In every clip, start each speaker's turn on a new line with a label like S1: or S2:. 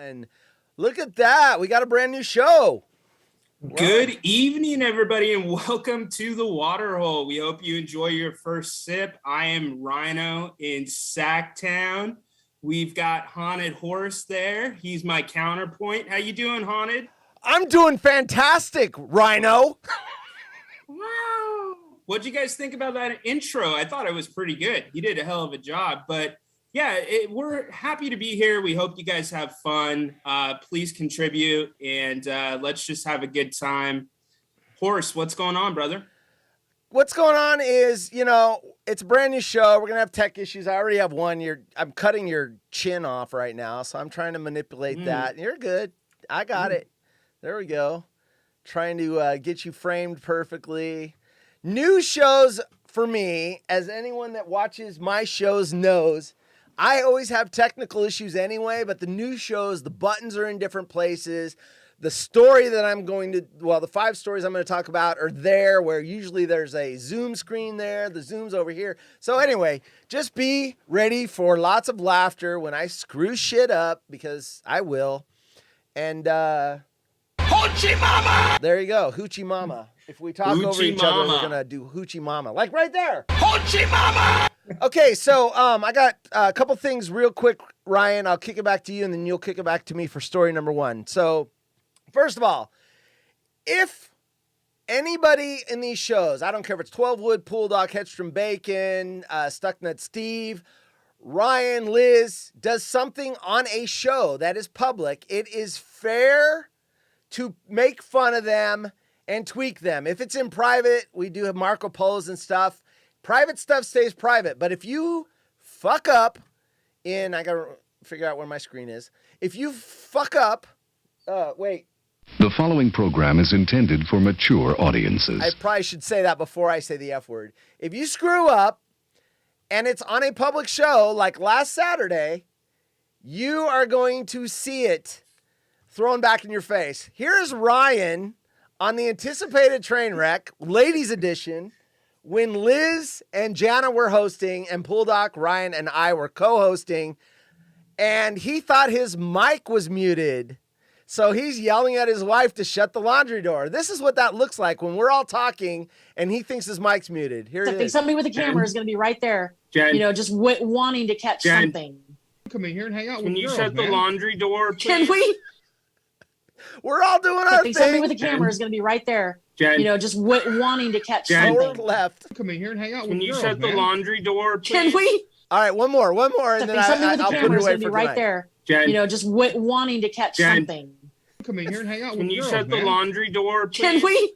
S1: And look at that. We got a brand new show.
S2: Good evening, everybody, and welcome to the Waterhole. We hope you enjoy your first sip. I am Ryno in Sacktown. We've got Haunted Horse there. He's my counterpoint. How you doing, Haunted?
S1: I'm doing fantastic, Ryno.
S2: Wow. What'd you guys think about that intro? I thought it was pretty good. You did a hell of a job, but yeah, we're happy to be here. We hope you guys have fun. Please contribute, and let's just have a good time. Horse, what's going on, brother?
S1: What's going on is, it's a brand new show. We're going to have tech issues. I already have one. I'm cutting your chin off right now, so I'm trying to manipulate that. You're good. I got it. There we go. Trying to get you framed perfectly. New shows for me, as anyone that watches my shows knows, I always have technical issues anyway, but the new shows, the buttons are in different places. The story that the 5 stories I'm going to talk about are there, where usually there's a Zoom screen there. The Zoom's over here. So anyway, just be ready for lots of laughter when I screw shit up, because I will. And, Hoochie Mama! There you go, Hoochie Mama. If we talk over each other, we're going to do Hoochie Mama. Like right there. Hoochie Mama! Okay, so I got a couple things real quick, Ryan. I'll kick it back to you, and then you'll kick it back to me for story number 1. So, first of all, if anybody in these shows, I don't care if it's 12 Wood, Pool Dog, Headstrom Bacon, Stucknut Steve, Ryan, Liz does something on a show that is public, it is fair to make fun of them and tweak them. If it's in private, we do have Marco Polos and stuff. Private stuff stays private. But if you fuck up I got to figure out where my screen is. If you fuck up, wait.
S3: The following program is intended for mature audiences.
S1: I probably should say that before I say the F word. If you screw up and it's on a public show like last Saturday, you are going to see it thrown back in your face. Here's Ryan on the anticipated train wreck, ladies edition, when Liz and Jana were hosting and Pooldoc, Ryan, and I were co-hosting, and he thought his mic was muted. So he's yelling at his wife to shut the laundry door. This is what that looks like when we're all talking and he thinks his mic's muted. Here it is.
S4: Somebody with a camera is going to be right there,
S2: Jen,
S4: wanting to catch something.
S5: Come in here and hang out with
S2: Can you
S5: girls,
S2: shut the
S5: man.
S2: laundry door, please?
S4: Can we?
S1: We're all doing our thing.
S4: Somebody with a camera is going to be right there,
S2: Jen,
S4: wanting to catch
S2: Jen.
S1: Forward
S4: something.
S1: left.
S5: Come in here and hang out
S2: Can
S5: with
S2: you
S5: girls,
S2: shut the
S5: man.
S2: laundry door, please?
S4: Can we?
S1: All right, one more, and then
S4: Somebody with a
S1: I'll put
S4: camera
S1: it
S4: is
S1: away
S4: going to
S1: for
S4: be right
S1: tonight.
S4: there,
S2: Jen,
S4: wanting to catch
S2: Jen.
S4: something.
S5: Come in here and hang out
S2: Can
S5: with
S2: you
S5: girls,
S2: shut the
S5: man.
S2: laundry door, please?
S4: Can we?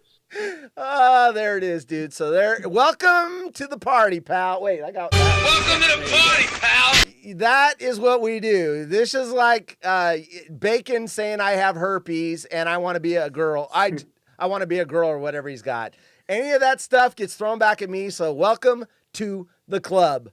S1: There it is, dude. So welcome to the party, pal. Wait, I got
S6: Welcome to the party, pal.
S1: That is what we do. This is like Bacon saying I have herpes and I want to be a girl. I want to be a girl or whatever he's got. Any of that stuff gets thrown back at me. So welcome to the club.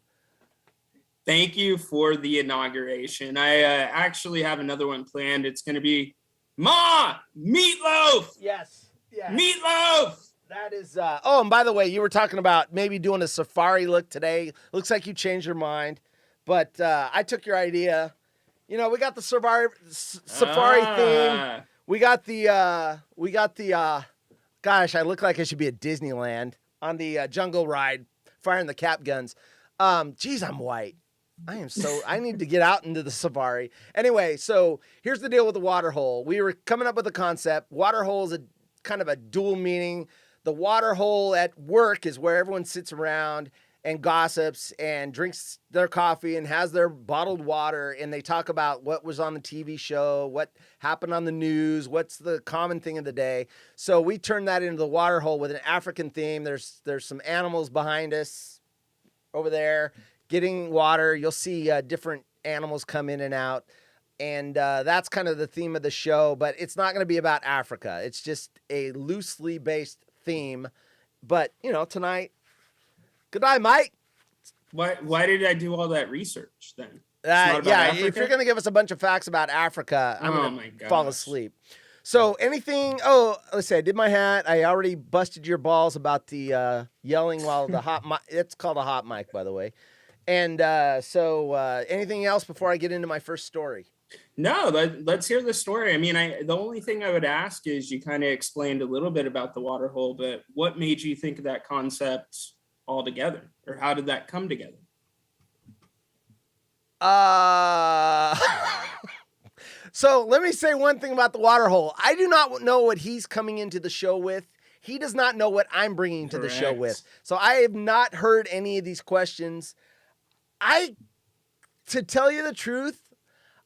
S2: Thank you for the inauguration. I actually have another one planned. It's going to be Ma Meatloaf.
S1: Yes.
S2: Meatloaf.
S1: That is. Oh, and by the way, you were talking about maybe doing a safari look today. Looks like you changed your mind, but I took your idea. We got the safari theme. We got the. Gosh, I look like I should be at Disneyland on the jungle ride, firing the cap guns. Geez, I'm white. I need to get out into the safari. Anyway, so here's the deal with the Waterhole. We were coming up with a concept. Waterhole is a kind of a dual meaning. The Waterhole at work is where everyone sits around and gossips and drinks their coffee and has their bottled water, and they talk about what was on the TV show, what happened on the news, what's the common thing of the day. So we turned that into the Waterhole with an African theme. There's some animals behind us over there getting water. You'll see different animals come in and out. And that's kind of the theme of the show, but it's not going to be about Africa. It's just a loosely based theme. But, tonight, good night, Mike.
S2: Why did I do all that research then?
S1: If you're going to give us a bunch of facts about Africa, I'm going to fall asleep. So anything, let's see, I did my hat. I already busted your balls about the yelling while the hot mic, it's called a hot mic, by the way. And so anything else before I get into my first story?
S2: No, let's hear the story. I mean, the only thing I would ask is you kind of explained a little bit about the Waterhole, but what made you think of that concept altogether? Or how did that come together?
S1: So let me say one thing about the Waterhole. I do not know what he's coming into the show with. He does not know what I'm bringing to the show with. So I have not heard any of these questions. To tell you the truth,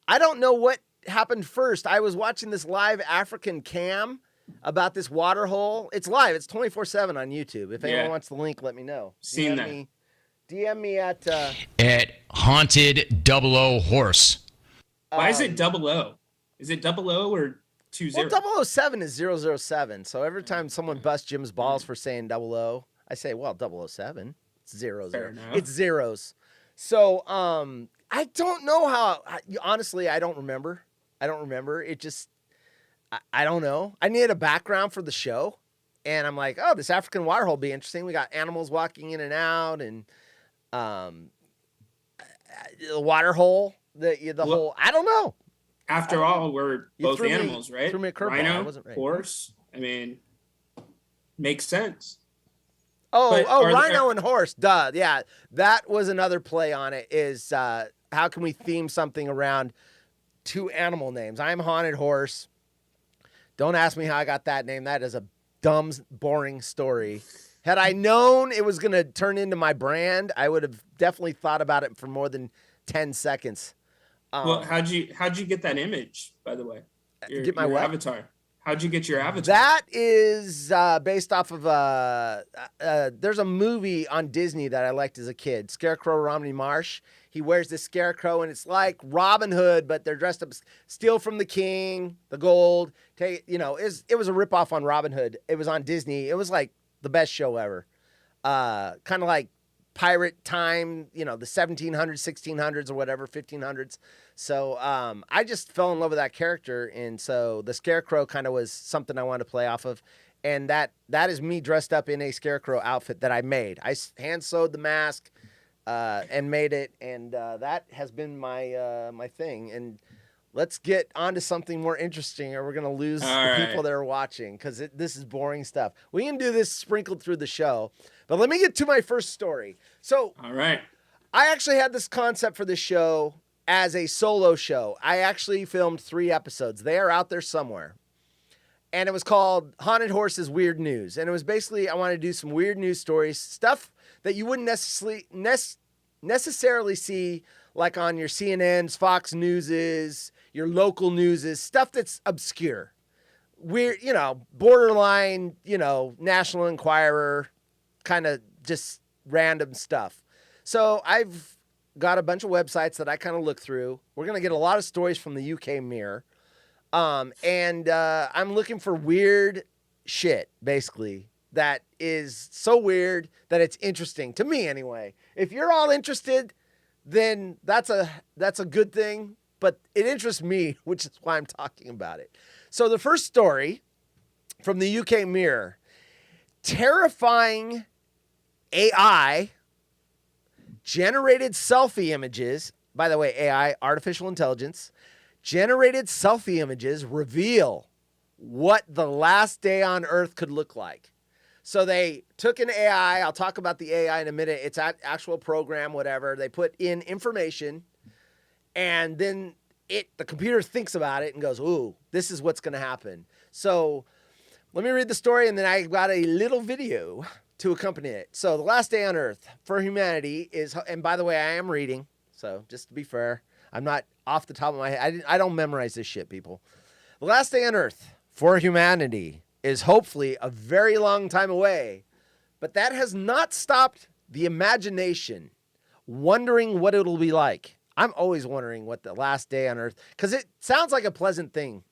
S1: I don't know what happened first. I was watching this live African cam about this Waterhole. It's live. It's 24/7 on YouTube. If anyone wants the link, let me know.
S2: Seen that.
S1: DM me at
S6: Haunted 00 Horse.
S2: Why is it 00? Is it 00 or 20?
S1: Well, 007 is 007. So every time someone busts Jim's balls for saying 00, I say, well, 007. It's 00. It's zeros. So I don't know how. Honestly, I don't remember. It just, I don't know. I needed a background for the show. And I'm like, oh, this African Waterhole will be interesting. We got animals walking in and out, and the Waterhole, the whole, I don't know.
S2: After all, we're both animals, right?
S1: Threw me a curveball.
S2: Rhino,
S1: I wasn't ready.
S2: horse. I mean, makes sense.
S1: Ryno and Horse. Duh. Yeah. That was another play on it is how can we theme something around two animal names? I'm Haunted Horse. Don't ask me how I got that name. That is a dumb, boring story. Had I known it was going to turn into my brand, I would have definitely thought about it for more than 10 seconds.
S2: Well, how'd you get that image, by the way?
S1: Get my
S2: your
S1: what?
S2: avatar. How'd you get your avatar?
S1: That is based off of there's a movie on Disney that I liked as a kid, Scarecrow Romney Marsh. He wears this scarecrow, and it's like Robin Hood, but they're dressed up, steal from the king, the gold. It was a ripoff on Robin Hood. It was on Disney. It was like the best show ever. Kind of like pirate time, the 1700s, 1600s or whatever, 1500s. So I just fell in love with that character, and so the Scarecrow kind of was something I wanted to play off of, and that is me dressed up in a Scarecrow outfit that I made. I hand sewed the mask and made it, and that has been my my thing. And let's get on to something more interesting, or we're gonna lose people that are watching because this is boring stuff. We can do this sprinkled through the show, but let me get to my first story. So,
S2: all right,
S1: I actually had this concept for the show as a solo show. I actually filmed 3 episodes. They are out there somewhere. And it was called Haunted Horses Weird News. And it was basically, I wanted to do some weird news stories, stuff that you wouldn't necessarily see like on your CNNs, Fox Newses, your local newses, stuff that's obscure. Weird, borderline, National Enquirer, kind of just random stuff. So I've got a bunch of websites that I kind of look through. We're going to get a lot of stories from the UK Mirror. And I'm looking for weird shit, basically, that is so weird that it's interesting to me anyway. If you're all interested, then that's a good thing, but it interests me, which is why I'm talking about it. So the first story from the UK Mirror, terrifying AI generated selfie images. By the way, AI, artificial intelligence, generated selfie images reveal what the last day on Earth could look like. So they took an AI. I'll talk about the AI in a minute. It's an actual program, whatever. They put in information, and then the computer thinks about it and goes, ooh, this is what's going to happen. So let me read the story, and then I got a little video to accompany it. So the last day on Earth for humanity is, and by the way, I am reading, so just to be fair, I'm not off the top of my head. I don't memorize this shit, people. The last day on Earth for humanity is hopefully a very long time away, but that has not stopped the imagination wondering what it'll be like. I'm always wondering what the last day on Earth, because it sounds like a pleasant thing.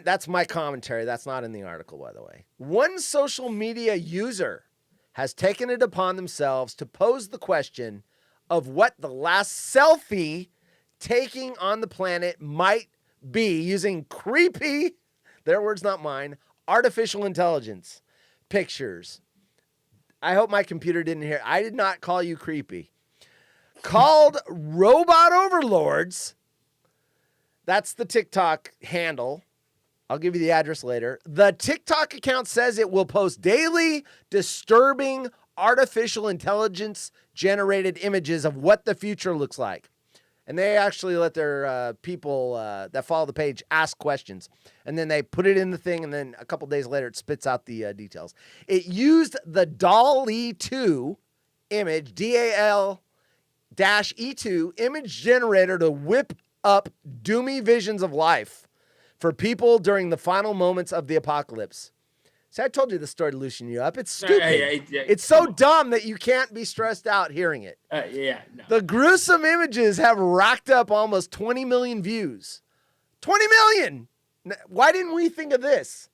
S1: That's my commentary. That's not in the article, by the way. One social media user has taken it upon themselves to pose the question of what the last selfie taking on the planet might be using creepy, their words not mine, artificial intelligence pictures. I hope my computer didn't hear. I did not call you creepy. Called Robot Overlords. That's the TikTok handle. I'll give you the address later. The TikTok account says it will post daily disturbing artificial intelligence generated images of what the future looks like. And they actually let their people that follow the page ask questions. And then they put it in the thing, and then a couple days later it spits out the details. It used the DALL-E 2 image, DAL-E2 image generator to whip up doomy visions of life for people during the final moments of the apocalypse. See, I told you the story to loosen you up. It's stupid. It's so dumb that you can't be stressed out hearing it.
S2: No.
S1: The gruesome images have racked up almost 20 million views. 20 million! Why didn't we think of this?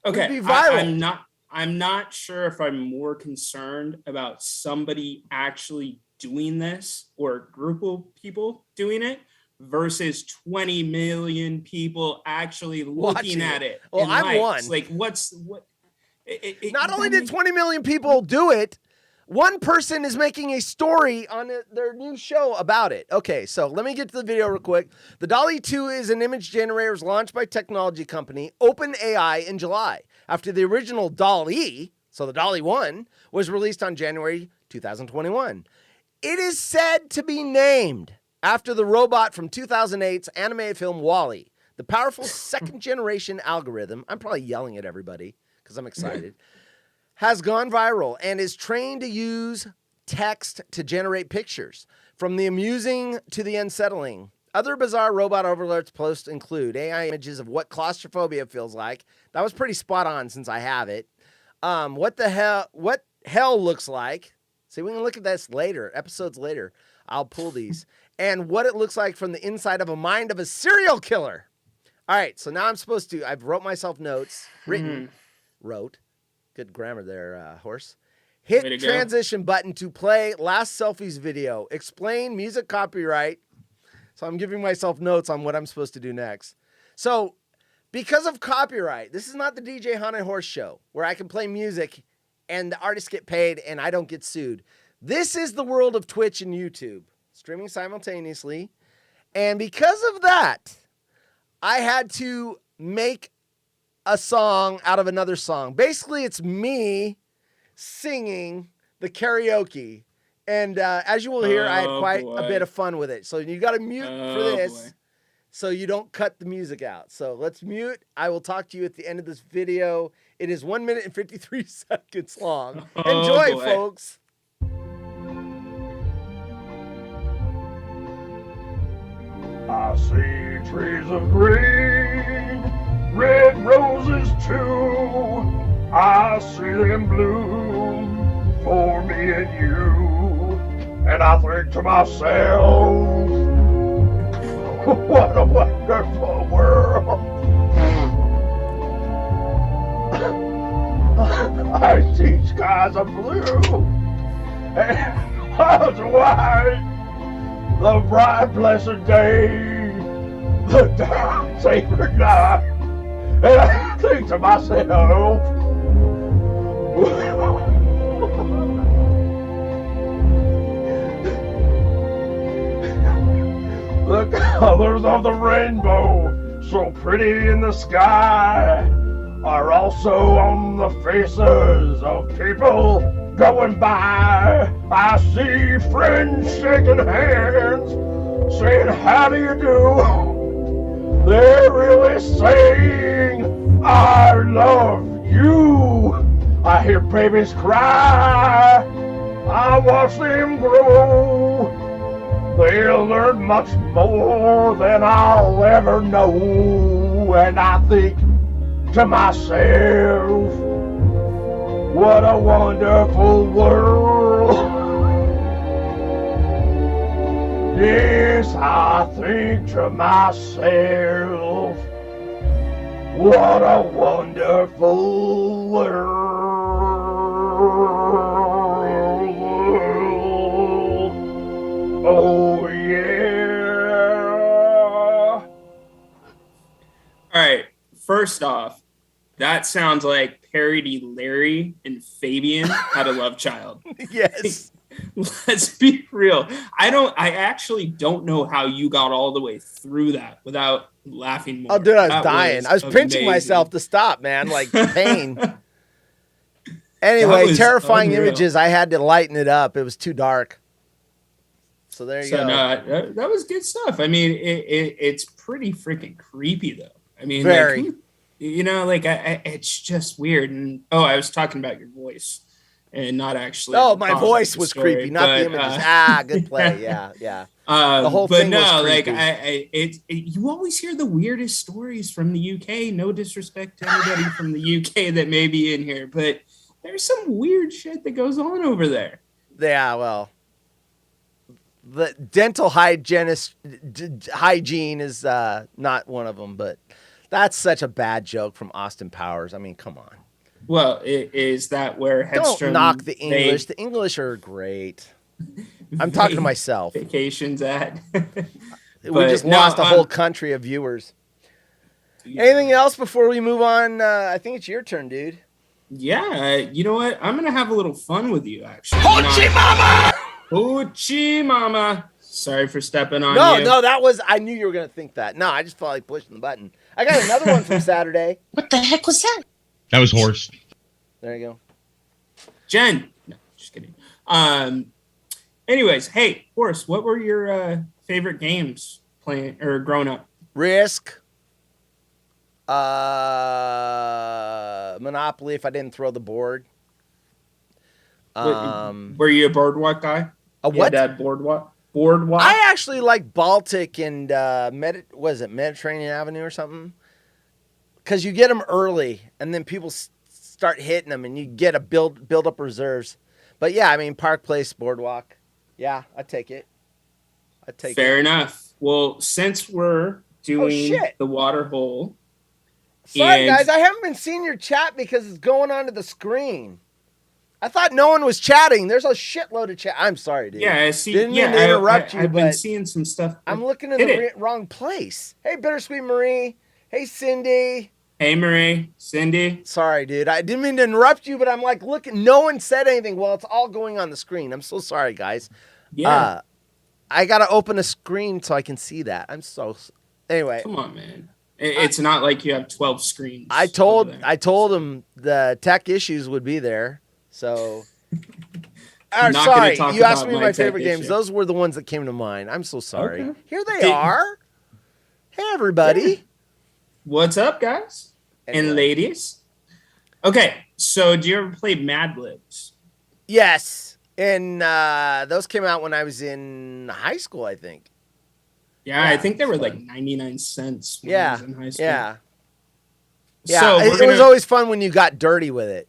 S2: Okay,
S1: it'd be viral.
S2: I'm not sure if I'm more concerned about somebody actually doing this or a group of people doing it versus 20 million people actually looking at it.
S1: Well, I'm one.
S2: Like,
S1: Not only did 20 million people do it, one person is making a story on their new show about it. Okay, so let me get to the video real quick. The DALL-E 2 is an image generator launched by technology company OpenAI in July, after the original DALL-E, so the DALL-E 1, was released on January 2021. It is said to be named after the robot from 2008's animated film WALL-E. The powerful second-generation algorithm, I'm probably yelling at everybody because I'm excited, has gone viral and is trained to use text to generate pictures. From the amusing to the unsettling. Other bizarre robot overlords posts include AI images of what claustrophobia feels like. That was pretty spot on since I have it. What hell looks like. See, we can look at this later, episodes later. I'll pull these. And what it looks like from the inside of a mind of a serial killer. All right, so now I'm supposed to, I've wrote myself notes, wrote. Good grammar there, Horse. Hit transition button to play last selfies video. Explain music copyright. So I'm giving myself notes on what I'm supposed to do next. So because of copyright, this is not the DJ Ryno and Horse show where I can play music and the artists get paid and I don't get sued. This is the world of Twitch and YouTube, streaming simultaneously. And because of that, I had to make a song out of another song. Basically, it's me singing the karaoke. And as you will hear, I had quite a bit of fun with it. So you got to mute for this so you don't cut the music out. So let's mute. I will talk to you at the end of this video. It is 1 minute and 53 seconds long. Enjoy, folks.
S7: I see trees of green, red roses too. I see them bloom for me and you. And I think to myself, what a wonderful world. I see skies of blue and clouds of white. The bright, blessed day, the dark, sacred night. And I think to myself, the colors of the rainbow, so pretty in the sky, are also on the faces of people going by. I see friends shaking hands, saying, how do you do? They're really saying, I love you. I hear babies cry, I watch them grow. They'll learn much more than I'll ever know. And I think to myself, what a wonderful world. Yes, I think to myself, what a wonderful world. Oh, yeah.
S2: All right. First off, that sounds like parody Larry and Fabian had a love child.
S1: Yes.
S2: Let's be real. I actually don't know how you got all the way through that without laughing more.
S1: Oh, dude, I was dying. I was pinching myself to stop, man. Like pain. Anyway, terrifying images. I had to lighten it up. It was too dark. So there you go.
S2: No, that was good stuff. I mean, it's pretty freaking creepy, though. I mean,
S1: very.
S2: Like, you know, like it's just weird. And I was talking about your voice, and not actually.
S1: Oh, my voice was creepy, not the images. Good play. Yeah. The whole thing was creepy.
S2: Like you always hear the weirdest stories from the UK. No disrespect to anybody from the UK that may be in here, but there's some weird shit that goes on over there.
S1: Yeah, well, the dental hygiene is not one of them, but that's such a bad joke from Austin Powers. I mean, come on.
S2: Well, is that where Headstrom...
S1: Don't knock the English. The English are great. I'm talking to myself.
S2: Vacations at.
S1: We just lost a whole country of viewers. Anything else before we move on? I think it's your turn, dude.
S2: Yeah, you know what? I'm going to have a little fun with you, actually.
S6: Hoochie Mama!
S2: Hoochie Mama! Sorry for stepping on you.
S1: No, that was... I knew you were going to think that. No, I just felt like pushing the button. I got another one from Saturday.
S4: What the heck was that?
S6: That was Horse.
S1: There you go.
S2: Jen. No, just kidding. Anyways, hey, Horse, what were your favorite games playing or growing up?
S1: Risk. Monopoly if I didn't throw the board.
S2: Were you a boardwalk guy?
S1: A what?
S2: That boardwalk. Boardwalk.
S1: I actually like Baltic and Mediterranean Avenue or something, because you get them early and then people start hitting them and you get a build up reserves. But yeah, I mean Park Place, Boardwalk. Yeah, I take it.
S2: Fair enough. Well, since we're doing the Waterhole.
S1: Sorry, guys, I haven't been seeing your chat because it's going onto the screen. I thought no one was chatting. There's a shitload of chat. I'm sorry, dude.
S2: Yeah, I see.
S1: Didn't mean to interrupt you,
S2: I've
S1: but
S2: been seeing some stuff.
S1: I'm looking in the wrong place. Hey, Bittersweet Marie. Hey, Cindy.
S2: Hey, Marie. Cindy.
S1: Sorry, dude. I didn't mean to interrupt you, but I'm like, look, no one said anything. Well, it's all going on the screen. I'm so sorry, guys.
S2: Yeah.
S1: I got to open a screen so I can see that. Anyway.
S2: Come on, man. It's not like you have 12 screens.
S1: I told him the tech issues would be there. So, sorry, you asked me my favorite games. Those were the ones that came to mind. I'm so sorry. Okay. Here they are. Hey, everybody.
S2: Yeah. What's up, guys and ladies? Okay, so do you ever play Mad Libs?
S1: Yes, and those came out when I was in high school, I think.
S2: Yeah, I think they were like 99 cents when I was in high school.
S1: Yeah. So it was always fun when you got dirty with it.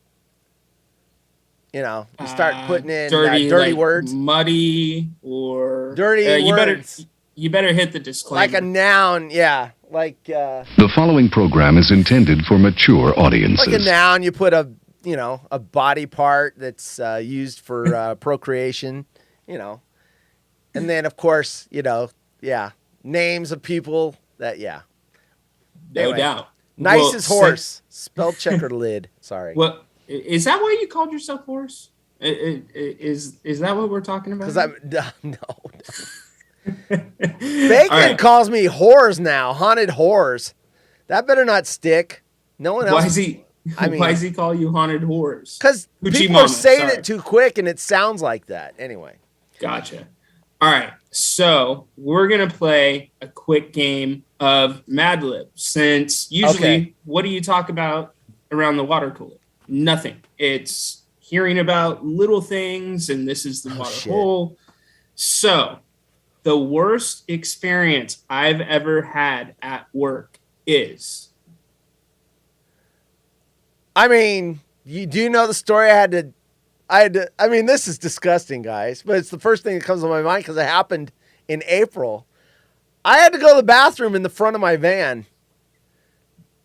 S1: You know, you start putting in dirty
S2: like
S1: words.
S2: Muddy or...
S1: Dirty words.
S2: You better hit the disclaimer.
S1: Like a noun, yeah. Like...
S3: The following program is intended for mature audiences.
S1: Like a noun, you put a body part that's used for procreation, And then, of course, names of people that,
S2: No doubt.
S1: Nice as horse. Spell checker lid. Sorry.
S2: Well, is that why you called yourself Horse? Is that what we're talking about?
S1: Because no. Bacon calls me whores now. Haunted whores. That better not stick. No one else.
S2: Why does he call you haunted whores?
S1: Because people are saying it too quick and it sounds like that. Anyway.
S2: Gotcha. All right. So we're going to play a quick game of Mad Lib. Since usually, what do you talk about around the water cooler? Nothing. It's hearing about little things, and this is the Waterhole. So the worst experience I've ever had at work is...
S1: I mean, you do know the story. I mean, this is disgusting, guys, but it's the first thing that comes to my mind because it happened in April. I had to go to the bathroom in the front of my van,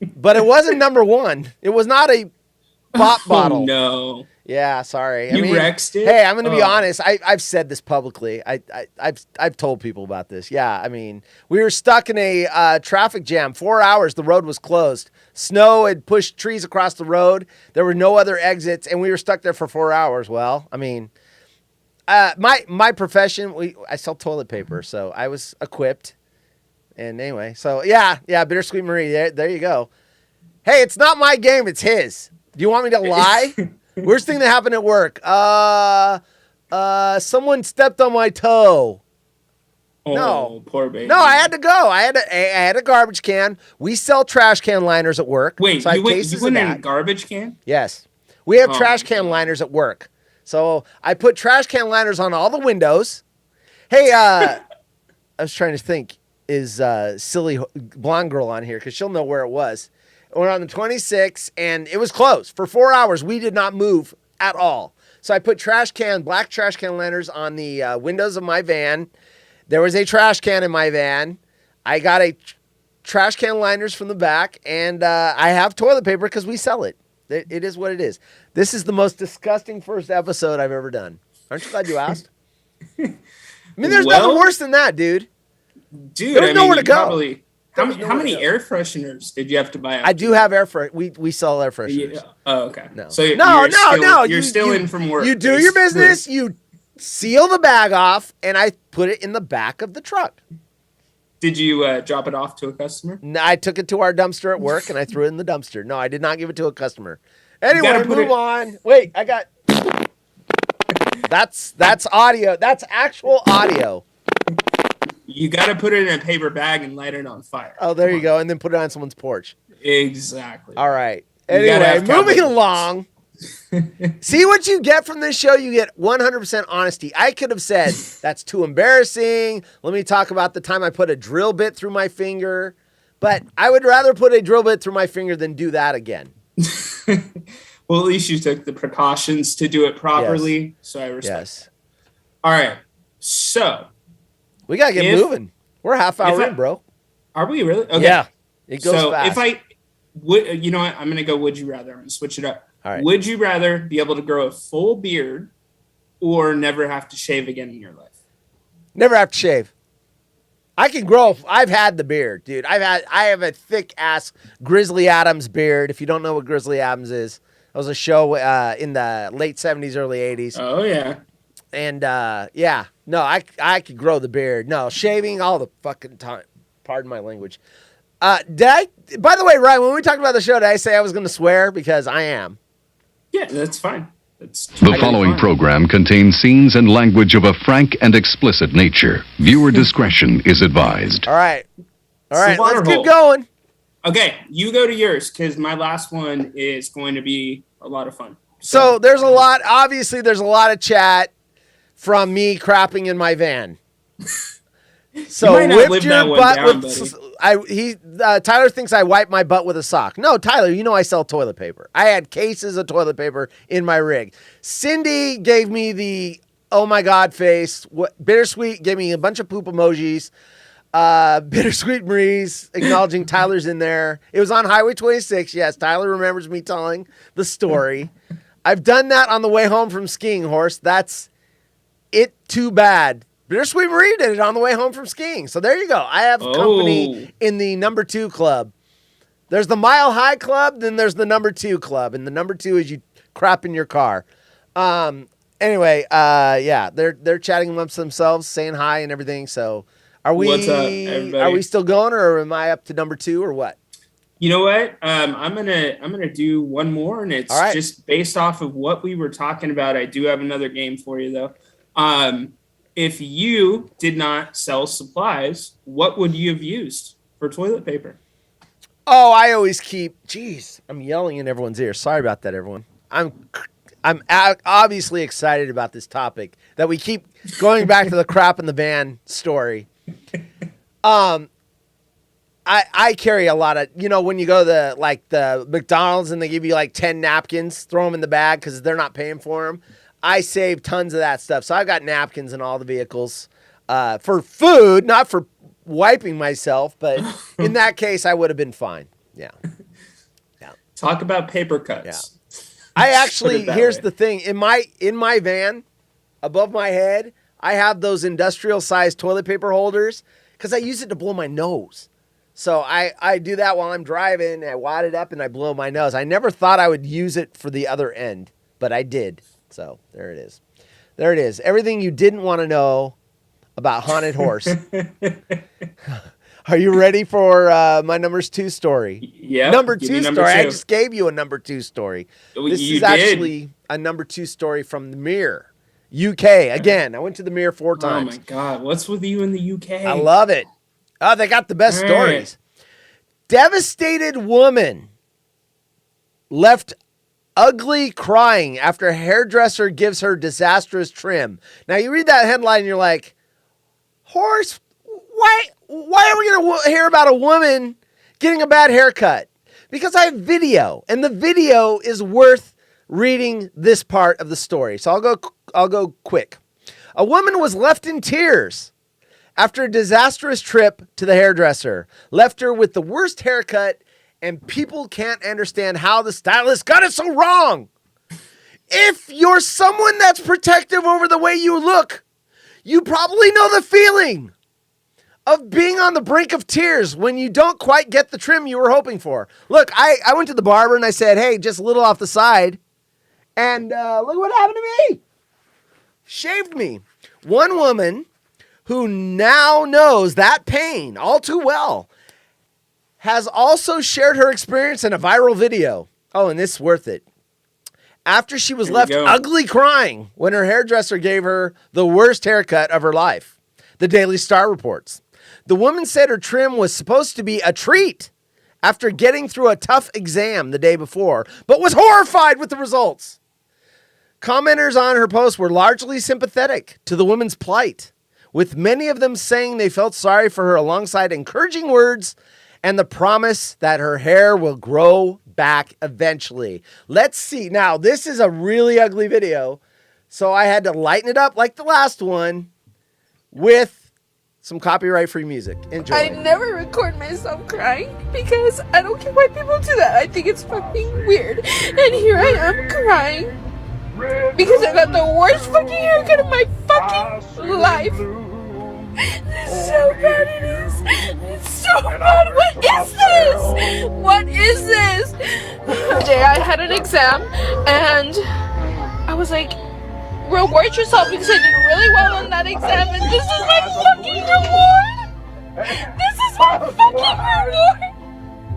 S1: but it wasn't number one. It was not a pop bottle.
S2: No.
S1: Yeah, sorry.
S2: You wrecked it?
S1: Hey, I'm going to be honest. I've said this publicly. I've told people about this. Yeah, I mean, we were stuck in a traffic jam. 4 hours, the road was closed. Snow had pushed trees across the road. There were no other exits, and we were stuck there for 4 hours. Well, I mean, my profession, I sell toilet paper, so I was equipped. And anyway, so yeah, Bittersweet Marie, there you go. Hey, it's not my game, it's his. Do you want me to lie? Worst thing that happened at work. Someone stepped on my toe.
S2: Oh, no, poor baby.
S1: No, I had to go. I had a garbage can. We sell trash can liners at work.
S2: Wait, so you went in a garbage can?
S1: Yes. We have trash can liners at work. So I put trash can liners on all the windows. Hey, I was trying to think, is silly blonde girl on here? Because she'll know where it was. We're on the 26th, and it was closed. For 4 hours, we did not move at all. So I put black trash can liners on the windows of my van. There was a trash can in my van. I got a trash can liners from the back, and I have toilet paper because we sell it. It is what it is. This is the most disgusting first episode I've ever done. Aren't you glad you asked? I mean, there's nothing worse than that, dude.
S2: Dude,
S1: there's nowhere to go.
S2: How many air fresheners did you have to buy?
S1: I do have air fresheners. We sell air fresheners.
S2: Yeah. Oh, okay.
S1: No.
S2: So
S1: no.
S2: You're still in from work.
S1: You do your business. You seal the bag off, and I put it in the back of the truck.
S2: Did you drop it off to a customer?
S1: No, I took it to our dumpster at work, and I threw it in the dumpster. No, I did not give it to a customer. Anyway, move on. Wait, I got... That's audio. That's actual audio.
S2: You got to put it in a paper bag and light it on fire.
S1: Oh, there you go. And then put it on someone's porch.
S2: Exactly.
S1: All right. Anyway, moving along. See what you get from this show? You get 100% honesty. I could have said, that's too embarrassing. Let me talk about the time I put a drill bit through my finger. But I would rather put a drill bit through my finger than do that again.
S2: Well, at least you took the precautions to do it properly. Yes. So I respect. Yes. All right. So
S1: we got to get moving. We're a half hour in, bro.
S2: Are we really? Okay.
S1: Yeah. It goes fast.
S2: If I would, you know what? I'm going to go, would you rather? I'm going to switch it up.
S1: All right.
S2: Would you rather be able to grow a full beard or never have to shave again in your life?
S1: Never have to shave. I can grow. I've had the beard, dude. I have a thick ass Grizzly Adams beard. If you don't know what Grizzly Adams is, it was a show in the late 70s, early 80s.
S2: Oh yeah.
S1: And yeah, no, I could grow the beard. No, shaving all the fucking time. Pardon my language. By the way, Ryan, when we talked about the show, did I say I was going to swear? Because I am.
S2: Yeah, that's fine.
S3: The following program contains scenes and language of a frank and explicit nature. Viewer discretion is advised.
S1: All right, let's keep going.
S2: Okay, you go to yours because my last one is going to be a lot of fun.
S1: So there's a lot. Obviously, there's a lot of chat from me crapping in my van. So whipped your butt with. Tyler thinks I wipe my butt with a sock. No, Tyler, you know I sell toilet paper. I had cases of toilet paper in my rig. Cindy gave me the oh my god face. Bittersweet gave me a bunch of poop emojis. Bittersweet Marie's acknowledging Tyler's in there. It was on Highway 26. Yes, Tyler remembers me telling the story. I've done that on the way home from skiing, Horse. That's it. Too bad. Bittersweet Marie did it on the way home from skiing. So there you go. I have company in the number 2 club. There's the Mile High Club, then there's the number 2 club. And the number 2 is you crap in your car. Anyway, yeah, they're chatting amongst themselves, saying hi and everything. So
S2: what's up, everybody?
S1: Are we still going, or am I up to number 2 or what?
S2: You know what? I'm gonna do one more, and it's just based off of what we were talking about. I do have another game for you though. If you did not sell supplies, what would you have used for toilet paper?
S1: Oh, I always keep. Jeez, I'm yelling in everyone's ear. Sorry about that, everyone. I'm obviously excited about this topic that we keep going back to the crap in the van story. I carry a lot of, when you go to the McDonald's and they give you 10 napkins, throw them in the bag because they're not paying for them. I save tons of that stuff. So I've got napkins in all the vehicles for food, not for wiping myself. But in that case, I would have been fine. Yeah.
S2: Talk about paper cuts.
S1: Yeah. I actually, here's the thing. In my van, above my head, I have those industrial sized toilet paper holders because I use it to blow my nose. So I do that while I'm driving. I wad it up and I blow my nose. I never thought I would use it for the other end, but I did. So there it is. There it is. Everything you didn't want to know about Haunted Horse. Are you ready for my number 2 story?
S2: Yeah.
S1: Number 2 story. I just gave you a number 2 story. This is actually a number 2 story from the Mirror, UK. Again, I went to the Mirror 4 times.
S2: Oh my God. What's with you in the UK?
S1: I love it. Oh, they got the best stories. Devastated woman left ugly crying after hairdresser gives her disastrous trim. Now you read that headline and you're like, Horse, why are we going to hear about a woman getting a bad haircut? Because I have video, and the video is worth reading this part of the story. So I'll go quick. A woman was left in tears after a disastrous trip to the hairdresser left her with the worst haircut, and people can't understand how the stylist got it so wrong. If you're someone that's protective over the way you look, you probably know the feeling of being on the brink of tears when you don't quite get the trim you were hoping for. Look, I went to the barber and I said, hey, just a little off the side. And look what happened to me. Shaved me. One woman who now knows that pain all too well has also shared her experience in a viral video. Oh, and this is worth it. After she was left ugly crying when her hairdresser gave her the worst haircut of her life. The Daily Star reports. The woman said her trim was supposed to be a treat after getting through a tough exam the day before, but was horrified with the results. Commenters on her post were largely sympathetic to the woman's plight, with many of them saying they felt sorry for her alongside encouraging words and the promise that her hair will grow back eventually. Let's see. Now, this is a really ugly video, so I had to lighten it up like the last one with some copyright-free music. Enjoy.
S8: I never record myself crying because I don't get why people do that. I think it's fucking weird. And here I am crying because I got the worst fucking haircut of my fucking life. It's so bad it is. It's so bad. What is this? What is this? Today I had an exam and I was like, reward yourself because I did really well on that exam and this is my fucking reward. This is my fucking reward.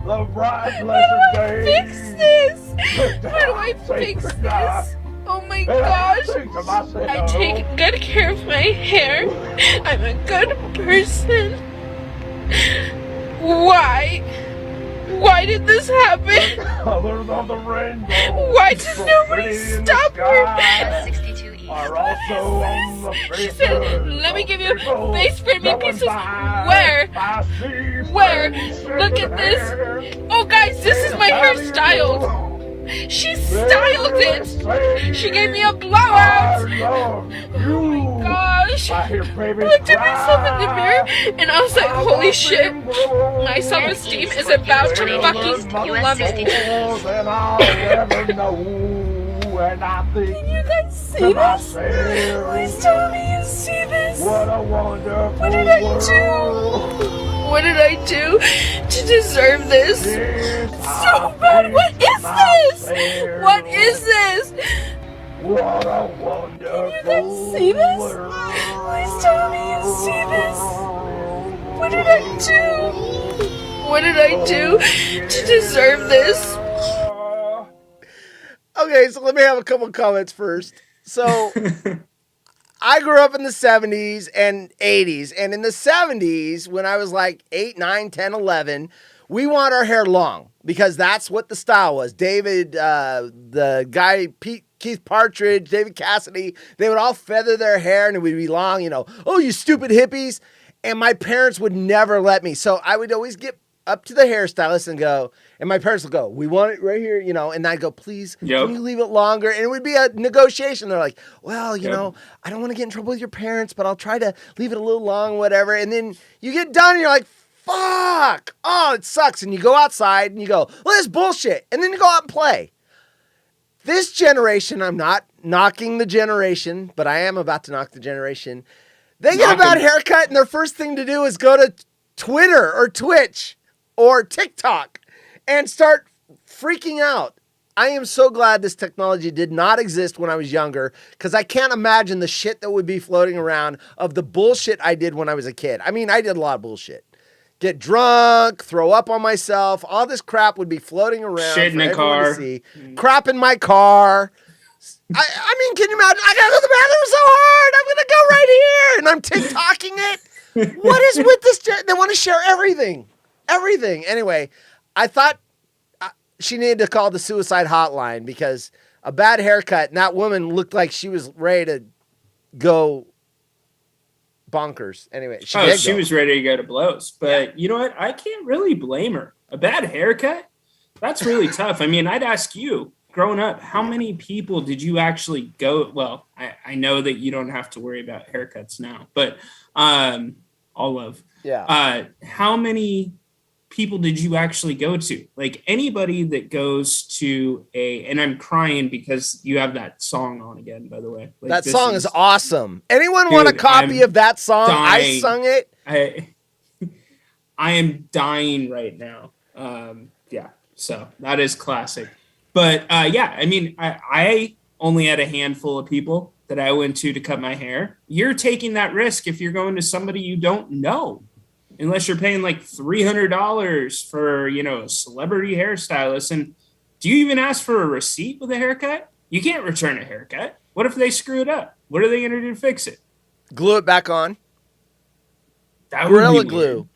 S8: How do I fix this? How do I fix this? Oh my gosh. I take good care of my hair. I'm a good person. Why? Why did this happen? Why did nobody stop her? She said, let me give you a face for me pieces. Where? Where? Look at this. Oh guys, this is my hairstyle. She styled it. She gave me a blowout. Oh my gosh. I looked at myself in the mirror and I was like, holy shit. My self-esteem is about to fucking plummet. Can you guys see this? Please tell me you see this. What did I do? What did I do to deserve this? So bad. What is this? What is this? Can you guys see this? Please tell me you see this. What did I do? What did I do to deserve this?
S1: Okay, so let me have a couple comments first. So I grew up in the 70s and 80s. And in the 70s, when I was like 8, 9, 10, 11, we want our hair long because that's what the style was. David, the guy, Keith Partridge, David Cassidy, they would all feather their hair and it would be long, you know. Oh, you stupid hippies. And my parents would never let me. So I would always get up to the hairstylist and go, and my parents would go, we want it right here, you know, and I'd go, please, can you leave it longer? And it would be a negotiation. They're like, well, you know, I don't want to get in trouble with your parents, but I'll try to leave it a little long, whatever. And then you get done and you're like, fuck, oh, it sucks. And you go outside and you go, well, this is bullshit. And then you go out and play. This generation, I'm not knocking the generation, but I am about to knock the generation. They get a bad haircut and their first thing to do is go to Twitter or Twitch or TikTok and start freaking out. I am so glad this technology did not exist when I was younger because I can't imagine the shit that would be floating around of the bullshit I did when I was a kid. I mean, I did a lot of bullshit. Get drunk, throw up on myself. All this crap would be floating around.
S2: Shit in a car.
S1: Crap in my car. I mean, can you imagine? I gotta go to the bathroom so hard. I'm gonna go right here. And I'm TikToking it. What is with this? They want to share everything. Everything. Anyway, I thought she needed to call the suicide hotline because a bad haircut and that woman looked like she was ready to go bonkers. Anyway,
S2: she was ready to go to blows. But you know what? I can't really blame her. A bad haircut? That's really tough. I mean, I'd ask you, growing up, how many people did you actually go? Well, I know that you don't have to worry about haircuts now, but all love.
S1: Yeah.
S2: How many people did you actually go to? Like anybody that goes to and I'm crying because you have that song on again, by the way. Like,
S1: that song is awesome. Anyone want a copy of that song? I sung it.
S2: I am dying right now. Yeah, so that is classic. But yeah, I mean, I only had a handful of people that I went to cut my hair. You're taking that risk if you're going to somebody you don't know. Unless you're paying like $300 for, you know, a celebrity hairstylist. And do you even ask for a receipt with a haircut? You can't return a haircut. What if they screw it up? What are they going to do to fix it?
S1: Glue it back on.
S2: That
S1: Gorilla Glue.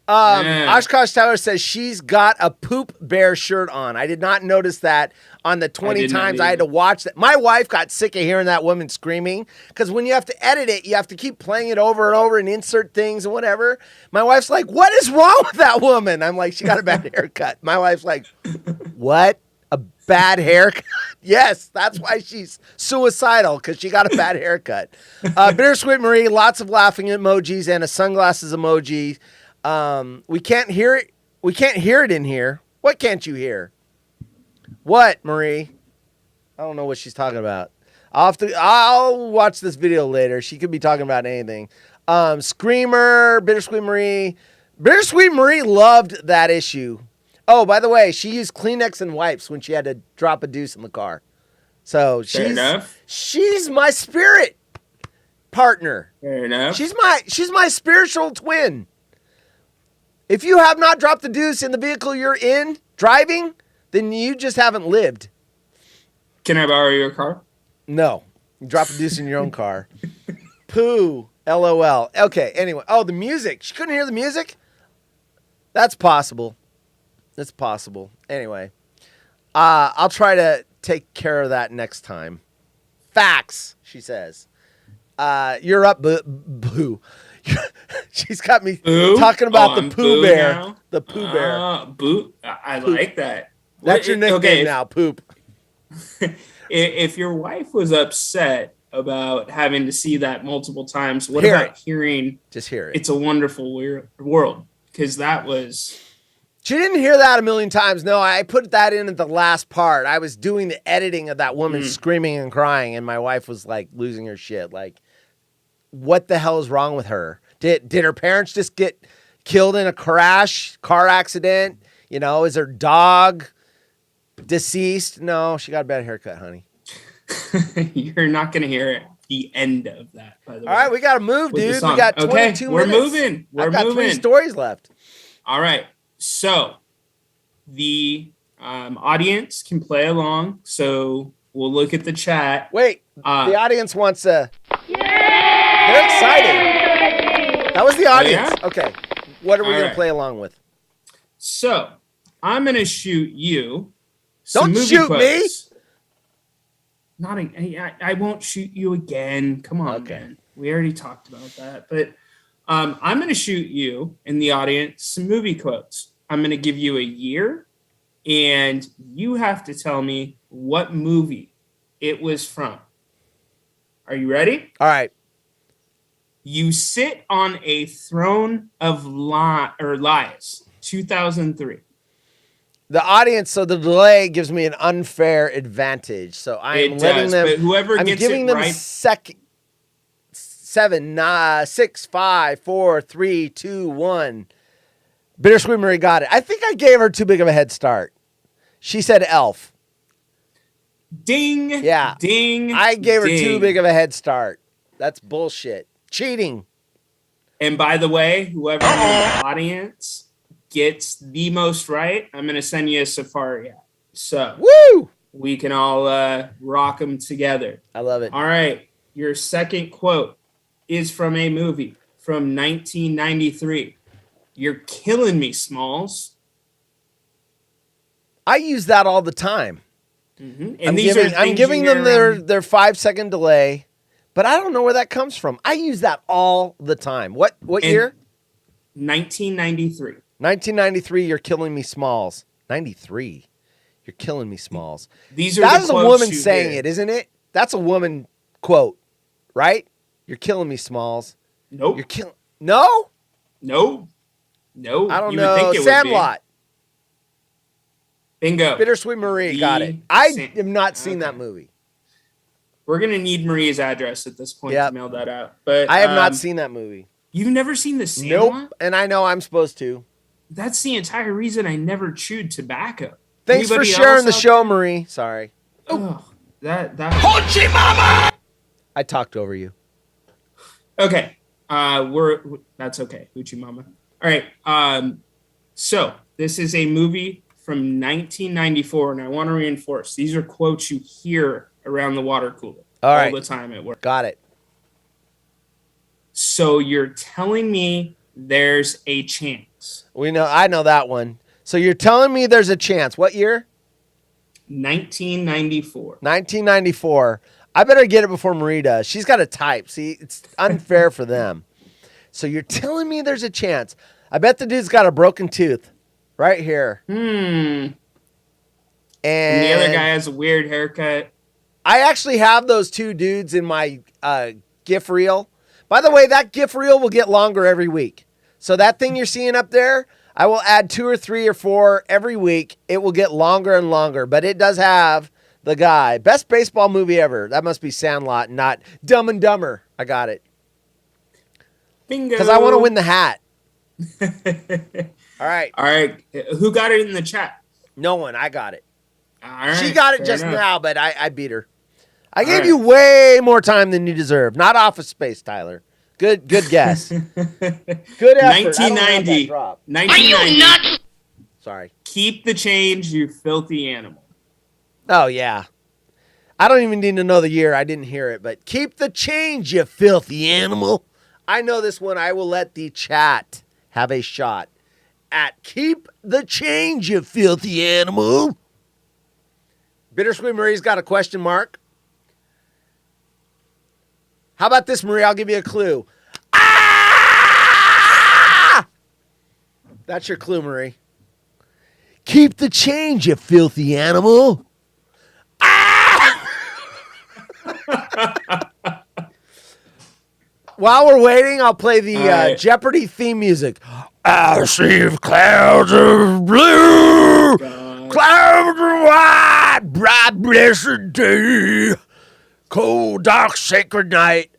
S1: Oshkosh Tyler says she's got a poop bear shirt on. I did not notice that on the 20 times I had to watch that. My wife got sick of hearing that woman screaming because when you have to edit it, you have to keep playing it over and over and insert things and whatever. My wife's like, what is wrong with that woman? I'm like, she got a bad haircut. My wife's like, what? A bad haircut? Yes, that's why she's suicidal, because she got a bad haircut. Bittersweet Marie, lots of laughing emojis and a sunglasses emoji. We can't hear it. We can't hear it in here. What can't you hear? What, Marie? I don't know what she's talking about. I'll watch this video later. She could be talking about anything. Screamer, Bittersweet Marie. Bittersweet Marie loved that issue. Oh, by the way, she used Kleenex and wipes when she had to drop a deuce in the car. So she's my spirit partner.
S2: Fair enough.
S1: She's my spiritual twin. If you have not dropped the deuce in the vehicle you're in driving, then you just haven't lived.
S2: Can I borrow your car?
S1: No. You drop the deuce in your own car. Pooh. LOL. Okay, anyway. Oh, the music. She couldn't hear the music? That's possible. It's possible. Anyway. I'll try to take care of that next time. Facts, she says. You're up, Boo. She's got me talking about the Pooh Bear. Now? The Pooh Bear.
S2: Boo. I Poop. Like that.
S1: That's your nickname now, Poop.
S2: If your wife was upset about having to see that multiple times, what about hearing?
S1: Just hear it.
S2: It's a Wonderful World, because that was.
S1: She didn't hear that a million times. No, I put that in at the last part. I was doing the editing of that woman screaming and crying, and my wife was like losing her shit. Like, what the hell is wrong with her? Did her parents just get killed in a car accident? You know, is her dog deceased? No, she got a bad haircut, honey.
S2: You're not going to hear the end of that, by the way.
S1: All right, we got to move, dude. We got 22 minutes.
S2: We're moving.
S1: I've got 3 stories left.
S2: All right. So the audience can play along. So we'll look at the chat.
S1: Wait, the audience wants a... They're excited. That was the audience. Oh, yeah? Okay. What are we going to play along with?
S2: So I'm going to shoot you.
S1: Don't shoot me.
S2: I won't shoot you again. Come on, man. We already talked about that. But I'm going to shoot you in the audience some movie quotes. I'm going to give you a year, and you have to tell me what movie it was from. Are you ready?
S1: All right.
S2: You Sit on a Throne of Lies, 2003.
S1: The audience, so the delay gives me an unfair advantage. So I'm letting them.
S2: But whoever
S1: I'm
S2: gets
S1: giving
S2: it
S1: them
S2: right.
S1: 7, 6, 5, 4, 3, 2, 1. Bittersweet Marie got it. I think I gave her too big of a head start. She said Elf.
S2: Ding.
S1: Yeah.
S2: Ding.
S1: I gave her too big of a head start. That's bullshit. Cheating.
S2: And by the way, whoever in the audience gets the most right, I'm going to send you a Safari app. So we can all rock them together.
S1: I love it.
S2: All right. Your second quote is from a movie from 1993. You're killing me, Smalls.
S1: I use that all the time.
S2: Mm-hmm.
S1: And I'm giving them their 5-second delay, but I don't know where that comes from. I use that all the time. What year?
S2: 1993.
S1: 1993. You're killing me, Smalls. 93. You're killing me, Smalls.
S2: That
S1: is a woman saying it, isn't it? That's a woman quote, right? You're killing me, Smalls.
S2: Nope.
S1: You're killing. No.
S2: No.
S1: I don't know. Sandlot.
S2: Bingo.
S1: Bittersweet Marie got it. I have not seen that movie.
S2: We're gonna need Maria's address at this point to mail that out. But
S1: I have not seen that movie.
S2: You've never seen the Sandlot?
S1: Nope. And I know I'm supposed to.
S2: That's the entire reason I never chewed tobacco.
S1: Thanks for sharing the show, Marie. Sorry.
S2: Oh, that.
S1: Hoochie Mama! I talked over you.
S2: Okay. That's okay. Hoochie Mama. All right. So this is a movie from 1994, and I want to reinforce these are quotes you hear around the water cooler all the time at work.
S1: Got it.
S2: So you're telling me there's a chance.
S1: I know that one. So you're telling me there's a chance. What year?
S2: 1994.
S1: 1994. I better get it before Marie does. She's got to type. See, it's unfair for them. So you're telling me there's a chance. I bet the dude's got a broken tooth right here.
S2: And
S1: And
S2: the other guy has a weird haircut.
S1: I actually have those two dudes in my GIF reel. By the way, that GIF reel will get longer every week. So that thing you're seeing up there, I will add 2 or 3 or 4 every week. It will get longer and longer, but it does have the guy. Best baseball movie ever. That must be Sandlot, not Dumb and Dumber. I got it.
S2: Bingo.
S1: Because I want to win the hat. All right.
S2: All right. Who got it in the chat?
S1: No one. I got it.
S2: All right.
S1: She got it
S2: fair
S1: just
S2: enough.
S1: now, but I beat her. I gave
S2: right.
S1: you way more time than you deserve. Not Office Space, Tyler. Good guess. Good effort. I don't have that
S2: 1990.
S1: drop.
S2: 1990.
S1: Sorry.
S2: Keep the change, you filthy animal.
S1: Oh, yeah. I don't even need to know the year. I didn't hear it, but keep the change, you filthy animal. I know this one. I will let the chat have a shot at keep the change, you filthy animal. Bittersweet Marie's got a question mark. How about this, Marie? I'll give you a clue. Ah! That's your clue, Marie. Keep the change, you filthy animal. Ah! While we're waiting, I'll play the
S2: right.
S1: Jeopardy theme music. I see clouds of blue, clouds of white, bright blessed day, cold dark sacred night.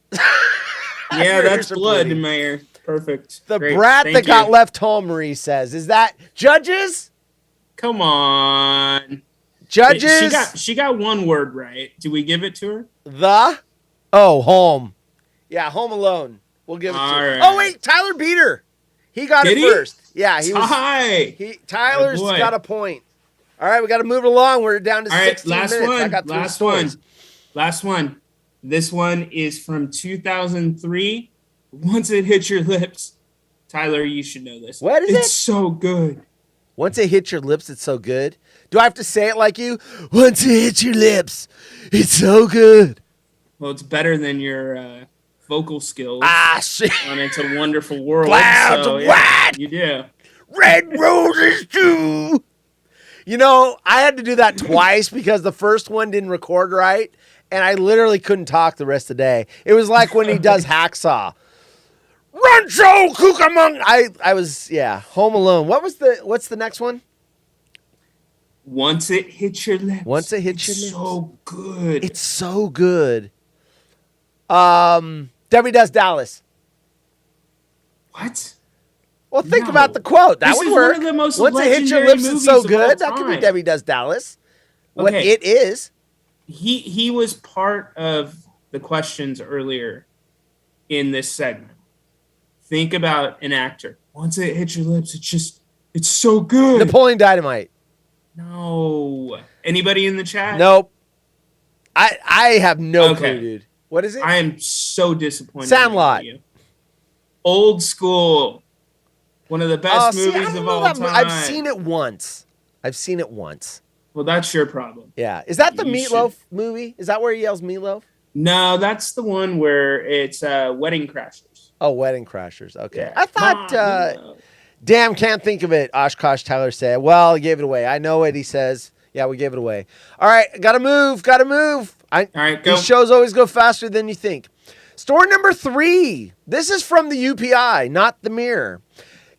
S2: Yeah, that's
S1: Ears are
S2: blood
S1: bleeding.
S2: in my ear. Perfect.
S1: The
S2: Great.
S1: brat
S2: Thank
S1: that got
S2: you.
S1: left home, Marie says. Is that Judges?
S2: Come on.
S1: Judges?
S2: She got one word right. Do we give it to her?
S1: Home. Yeah, Home Alone. We'll give it to
S2: All
S1: her.
S2: right.
S1: Oh, wait, Tyler beat her. He got
S2: Did
S1: it
S2: he?
S1: first. Yeah, he was.
S2: Hi.
S1: Tyler's
S2: Oh, boy.
S1: got a point. All right, we got to move it along. We're down to
S2: All right,
S1: 16
S2: last
S1: minutes. I
S2: one.
S1: got 3
S2: Last
S1: stories.
S2: one. Last one. This one is from 2003. Once it hits your lips, Tyler, you should know this.
S1: What is
S2: It's
S1: it?
S2: so good.
S1: Once it hits your lips, it's so good. Do I have to say it like you? Once it hits your lips, it's so good.
S2: Well, it's better than your vocal skills
S1: Ah, shit.
S2: on It's a Wonderful World.
S1: Clouds
S2: so,
S1: of
S2: yeah,
S1: white.
S2: you do.
S1: Red roses too. You know, I had to do that twice because the first one didn't record right, and I literally couldn't talk the rest of the day. It was like when he does Hacksaw. Rancho Cucamonga. I was, Home Alone. What's the next one?
S2: Once it hits your lips.
S1: Once it hits your lips.
S2: So good.
S1: It's so good. Debbie Does Dallas.
S2: What?
S1: Well, think
S2: No.
S1: about the quote. That
S2: This
S1: would
S2: is
S1: work.
S2: one of the most
S1: Once it hits your
S2: legendary
S1: lips, it's so
S2: movies of all
S1: good. That could be
S2: time.
S1: Debbie Does Dallas. What
S2: Okay.
S1: it is.
S2: He was part of the questions earlier in this segment. Think about an actor. Once it hits your lips, it's so good.
S1: Napoleon Dynamite.
S2: No. Anybody in the chat?
S1: Nope. I have no
S2: Okay.
S1: clue, dude. What is it?
S2: I am so disappointed.
S1: Sandlot.
S2: in you. Old School. One of the best
S1: see, I
S2: movies
S1: don't
S2: of
S1: know
S2: all
S1: that
S2: time.
S1: I've seen it once.
S2: Well, that's your problem.
S1: Yeah. Is that the
S2: You
S1: Meatloaf movie? Is that where he yells Meatloaf?
S2: No, that's the one where it's Wedding Crashers.
S1: Oh, Wedding Crashers. Okay.
S2: Yeah.
S1: I thought,
S2: Come on.
S1: damn, can't think of it. Oshkosh Tyler said, well, he gave it away. I know it, he says. Yeah, we gave it away. All right, gotta move. All
S2: right, go.
S1: These shows always go faster than you think. Story number 3. This is from the UPI, not the Mirror.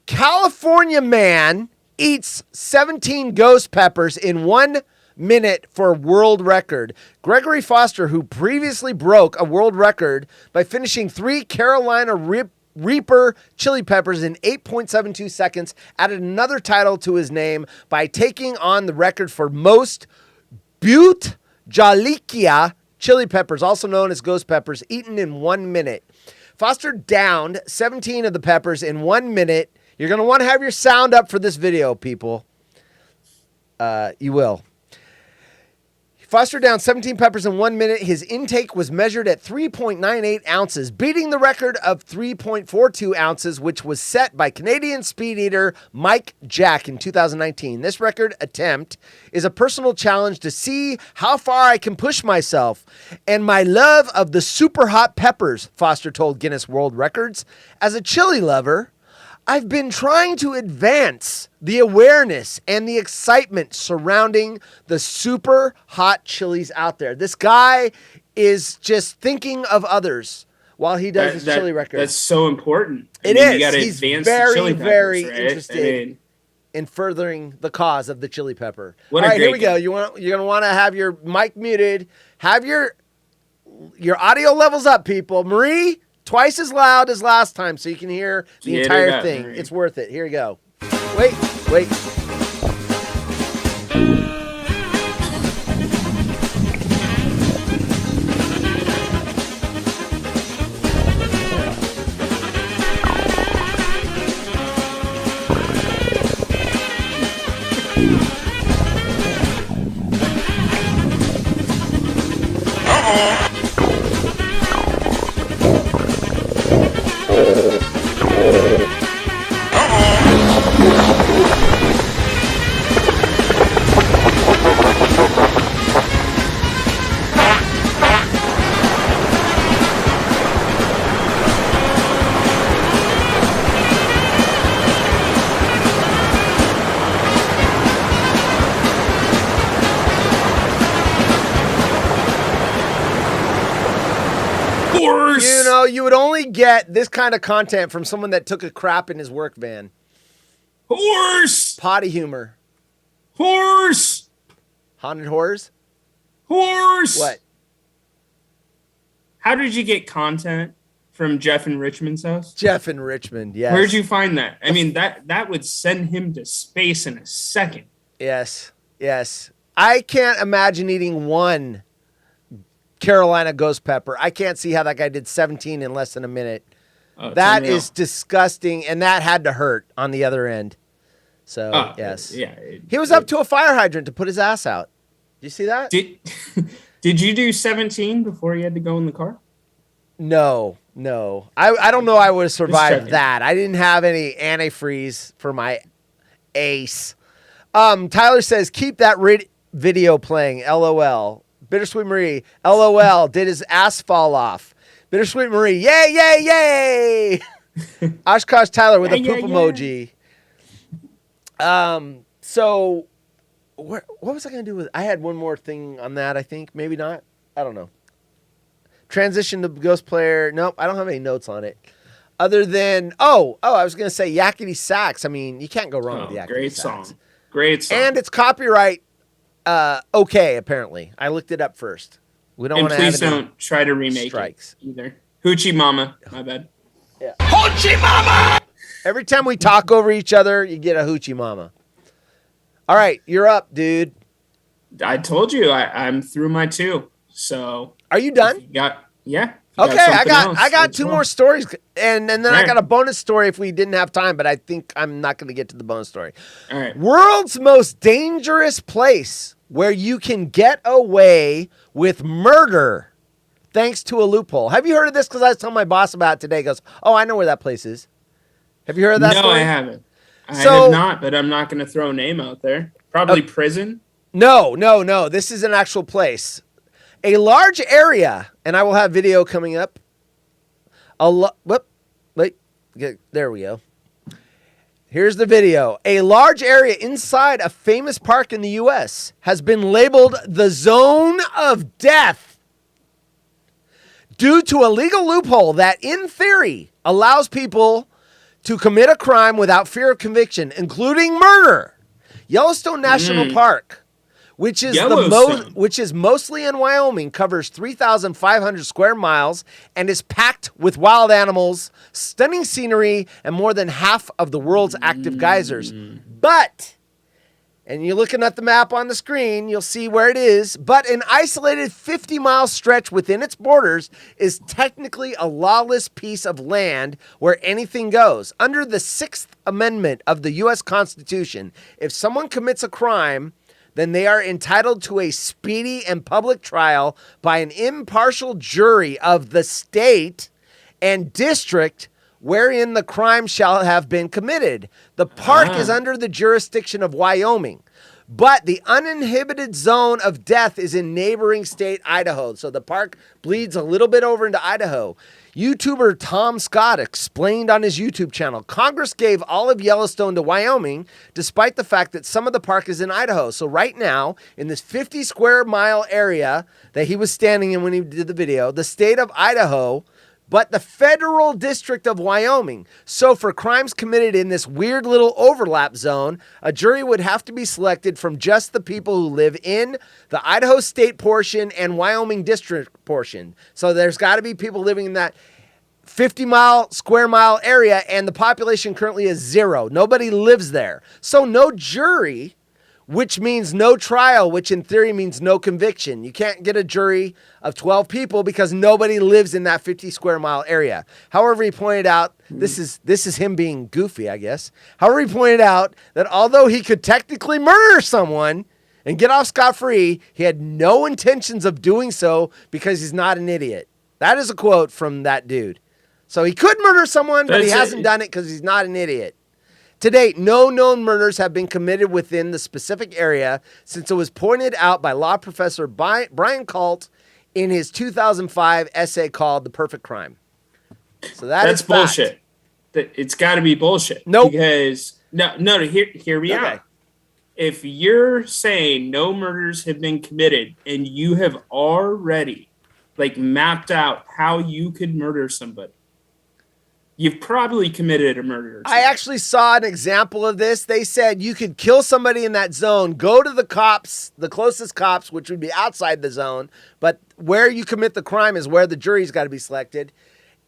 S1: California man eats 17 ghost peppers in 1 minute for world record. Gregory Foster, who previously broke a world record by finishing 3 Carolina Reaper chili peppers in 8.72 seconds, added another title to his name by taking on the record for most Butte Jalikia chili peppers, also known as ghost peppers, eaten in 1 minute. Foster downed 17 of the peppers in 1 minute. You're going to want to have your sound up for this video, people. You will. Foster down 17 peppers in 1 minute. His intake was measured at 3.98 ounces, beating the record of 3.42 ounces, which was set by Canadian speed eater Mike Jack in 2019. This record attempt is a personal challenge to see how far I can push myself and my love of the super hot peppers, Foster told Guinness World Records. As a chili lover, I've been trying to advance the awareness and the excitement surrounding the super hot chilies out there. This guy is just thinking of others while he does his chili record.
S2: That's so important.
S1: It is.
S2: You gotta
S1: He's
S2: advance
S1: very,
S2: the chili peppers,
S1: very
S2: right?
S1: interested in furthering the cause of the chili pepper.
S2: What
S1: All
S2: a
S1: right, here
S2: great
S1: we go. You're gonna want to have your mic muted. Have your audio levels up, people. Marie, twice as loud as last time so you can hear the entire thing.
S2: Marie.
S1: It's worth it. Here we go. Wait.
S2: Horse!
S1: You know, you would only get this kind of content from someone that took a crap in his work van.
S2: Horse!
S1: Potty humor.
S2: Horse!
S1: Haunted horrors?
S2: Horse!
S1: What?
S2: How did you get content from Jeff in Richmond's house?
S1: Jeff in Richmond, yes.
S2: Where'd you find that? I mean, that would send him to space in a second.
S1: Yes. I can't imagine eating one Carolina ghost pepper. I can't see how that guy did 17 in less than a minute.
S2: Oh,
S1: That is disgusting, and that had to hurt on the other end. So, yes.
S2: Yeah.
S1: He was up to a fire hydrant to put his ass out. Did you see that?
S2: Did you do 17 before you had to go in the car?
S1: No. I don't know I would have survived
S2: checking.
S1: that. I didn't have any antifreeze for my ace. Tyler says, keep that video playing, LOL. Bittersweet Marie, LOL, did his ass fall off. Bittersweet Marie, yay! Oshkosh Tyler with a poop emoji. So, what was I going to do with? I had one more thing on that, I think. Maybe not. I don't know. Transition to Ghost Player. Nope, I don't have any notes on it. Other than, I was going to say Yakety Sax. I mean, you can't go wrong with Yakety Sax.
S2: Great song.
S1: And it's copyright okay, apparently. I looked it up first. We don't want to have
S2: please don't try to remake
S1: strikes
S2: it either. Hoochie Mama, my bad.
S1: Yeah. Hoochie Mama! Every time we talk over each other, you get a Hoochie Mama. All right, you're up, dude.
S2: I told you I'm through my 2. So
S1: are you done?
S2: Yeah.
S1: Okay, I got 2 more stories, and then I got a bonus story if we didn't have time, but I think I'm not going to get to the bonus story.
S2: All right.
S1: World's most dangerous place where you can get away with murder thanks to a loophole. Have you heard of this? Because I was telling my boss about it today. He goes, oh, I know where that place is. Have you heard of that story?
S2: No, I haven't. I have not, but I'm not going to throw a name out there. Probably prison.
S1: No. This is an actual place. A large area, and I will have video coming up. There we go. Here's the video. A large area inside a famous park in the U.S. has been labeled the Zone of Death due to a legal loophole that, in theory, allows people to commit a crime without fear of conviction, including murder. Yellowstone National Park, which is mostly in Wyoming, covers 3,500 square miles and is packed with wild animals, stunning scenery, and more than half of the world's active geysers. But, and you're looking at the map on the screen, you'll see where it is, but an isolated 50-mile stretch within its borders is technically a lawless piece of land where anything goes. Under the 6th Amendment of the U.S. Constitution, if someone commits a crime, then they are entitled to a speedy and public trial by an impartial jury of the state and district wherein the crime shall have been committed. The park is under the jurisdiction of Wyoming, but the uninhibited zone of death is in neighboring state Idaho. So the park bleeds a little bit over into Idaho. YouTuber Tom Scott explained on his YouTube channel, Congress gave all of Yellowstone to Wyoming, despite the fact that some of the park is in Idaho. So right now, in this 50 square mile area that he was standing in when he did the video, the state of Idaho, but the federal district of Wyoming. So for crimes committed in this weird little overlap zone, a jury would have to be selected from just the people who live in the Idaho state portion and Wyoming district portion. So there's got to be people living in that 50 square mile area, and the population currently is 0. Nobody lives there. So no jury, which means no trial, which in theory means no conviction. You can't get a jury of 12 people because nobody lives in that 50 square mile area. However, he pointed out, this is him being goofy, I guess. However, he pointed out that although he could technically murder someone and get off scot-free, he had no intentions of doing so because he's not an idiot. That is a quote from that dude. So he could murder someone, but he hasn't done it because he's not an idiot. To date, no known murders have been committed within the specific area since it was pointed out by law professor Brian Kalt in his 2005 essay called The Perfect Crime. So that's
S2: bullshit. It's got to be bullshit.
S1: Nope.
S2: Because, hear me out. If you're saying no murders have been committed and you have already mapped out how you could murder somebody, you've probably committed a murder.
S1: I actually saw an example of this. They said you could kill somebody in that zone, go to the cops, the closest cops, which would be outside the zone, but where you commit the crime is where the jury's got to be selected,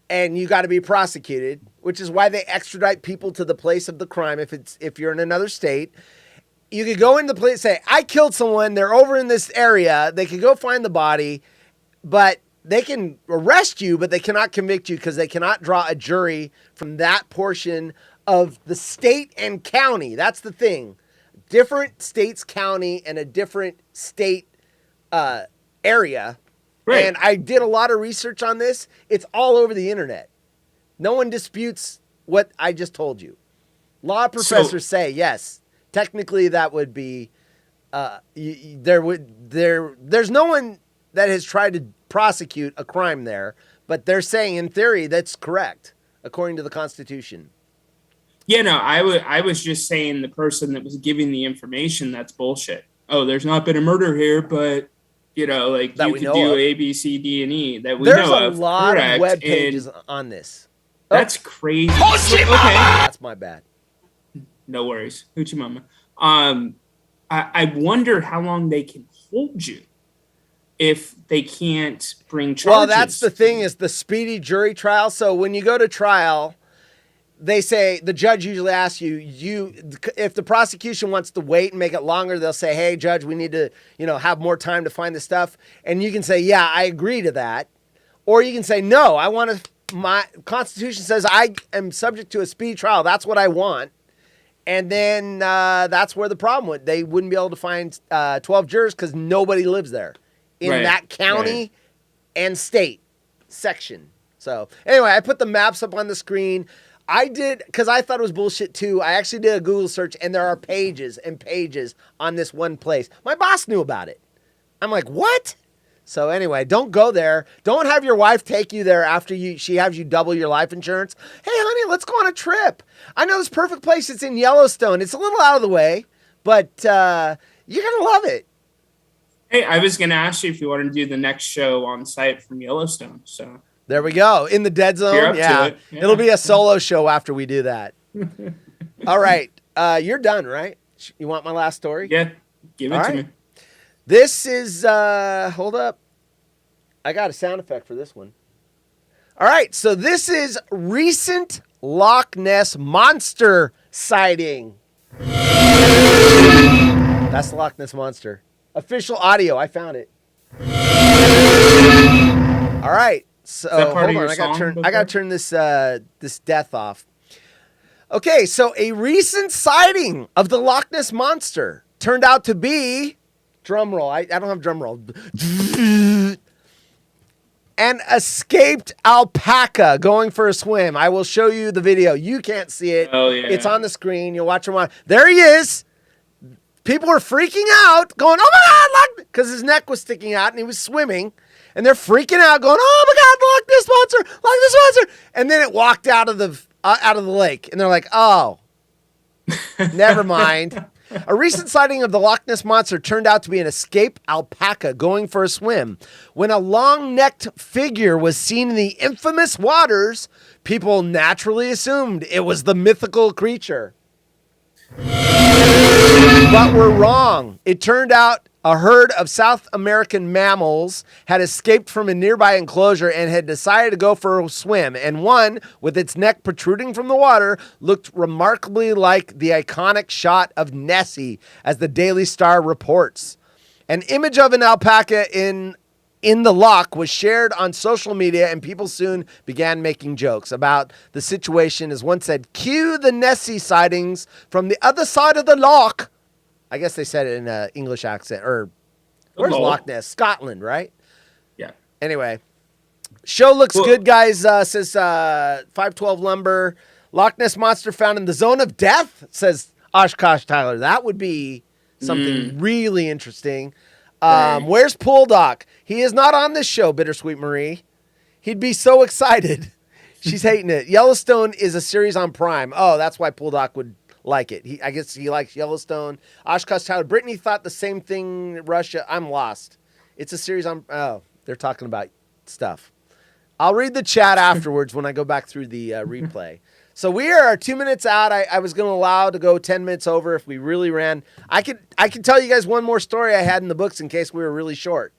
S1: and you got to be prosecuted, which is why they extradite people to the place of the crime if you're in another state. You could go into the place, say, I killed someone, they're over in this area, they could go find the body, but they can arrest you, but they cannot convict you because they cannot draw a jury from that portion of the state and county. That's the thing. Different states, county, and a different state area. Right. And I did a lot of research on this. It's all over the internet. No one disputes what I just told you. Law professors say, yes, technically that would be, there's no one that has tried to prosecute a crime there, but they're saying in theory that's correct according to the Constitution.
S2: Yeah, no, I was just saying the person that was giving the information, that's bullshit. Oh, there's not been a murder here, but you could do A, B, C, D, and E that we know of.
S1: There's a lot of web pages on this.
S2: That's crazy.
S1: Okay, that's my bad.
S2: No worries, Hoochie Mama. I wonder how long they can hold you if they can't bring charges.
S1: Well, that's the thing, is the speedy jury trial. So when you go to trial, they say, the judge usually asks you, if the prosecution wants to wait and make it longer, they'll say, hey, judge, we need to, have more time to find the stuff. And you can say, yeah, I agree to that. Or you can say, no, my Constitution says I am subject to a speedy trial. That's what I want. And then that's where the problem went. They wouldn't be able to find 12 jurors because nobody lives there in that county and state section. So anyway, I put the maps up on the screen. I did, because I thought it was bullshit too. I actually did a Google search, and there are pages and pages on this one place. My boss knew about it. I'm like, what? So anyway, don't go there. Don't have your wife take you there after she has you double your life insurance. Hey, honey, let's go on a trip. I know this perfect place. It's in Yellowstone. It's a little out of the way, but you're going to love it.
S2: Hey, I was going to ask you if you wanted to do the next show on site from Yellowstone. So
S1: there we go. In the dead zone. Yeah. It'll be a solo show after we do that. All right. You're done, right? You want my last story?
S2: Yeah. Give it to me.
S1: This is, hold up. I got a sound effect for this one. All right. So this is recent Loch Ness Monster sighting. That's the Loch Ness Monster. Official audio. I found it. All right. So hold on. I gotta turn this this death off. Okay, so a recent sighting of the Loch Ness Monster turned out to be Drum roll. I don't have drum roll. An escaped alpaca going for a swim. I will show you the video. You can't see it.
S2: Oh, yeah.
S1: It's on the screen. You'll watch him on. There he is. People were freaking out, going, "Oh my God, look!" Because his neck was sticking out and he was swimming. And they're freaking out, going, "Oh my God, look this monster! Look this monster!" And then it walked out of the lake. And they're like, "Oh, never mind." A recent sighting of the Loch Ness Monster turned out to be an escaped alpaca going for a swim. When a long-necked figure was seen in the infamous waters, people naturally assumed it was the mythical creature. But we're wrong. It turned out a herd of South American mammals had escaped from a nearby enclosure and had decided to go for a swim. And one, with its neck protruding from the water, looked remarkably like the iconic shot of Nessie, as the Daily Star reports. An image of an alpaca in the loch was shared on social media, and people soon began making jokes about the situation. As one said, "Cue the Nessie sightings from the other side of the loch." I guess they said it in an English accent. Or where's Loch Ness? Scotland, right?
S2: Yeah.
S1: Anyway, show looks good, guys. Says 512 Lumber. Loch Ness Monster found in the zone of death, says Oshkosh Tyler. That would be something really interesting. Where's Pool Doc? He is not on this show, Bittersweet Marie. He'd be so excited. She's hating it. Yellowstone is a series on Prime. Oh, that's why Pool Doc would like it. I guess he likes Yellowstone. Oshkosh Tyler. Brittany thought the same thing. Russia. I'm lost. It's a series on. Oh, they're talking about stuff. I'll read the chat afterwards when I go back through the replay. So we are 2 minutes out. I was going to allow to go 10 minutes over if we really ran. I could tell you guys one more story I had in the books in case we were really short.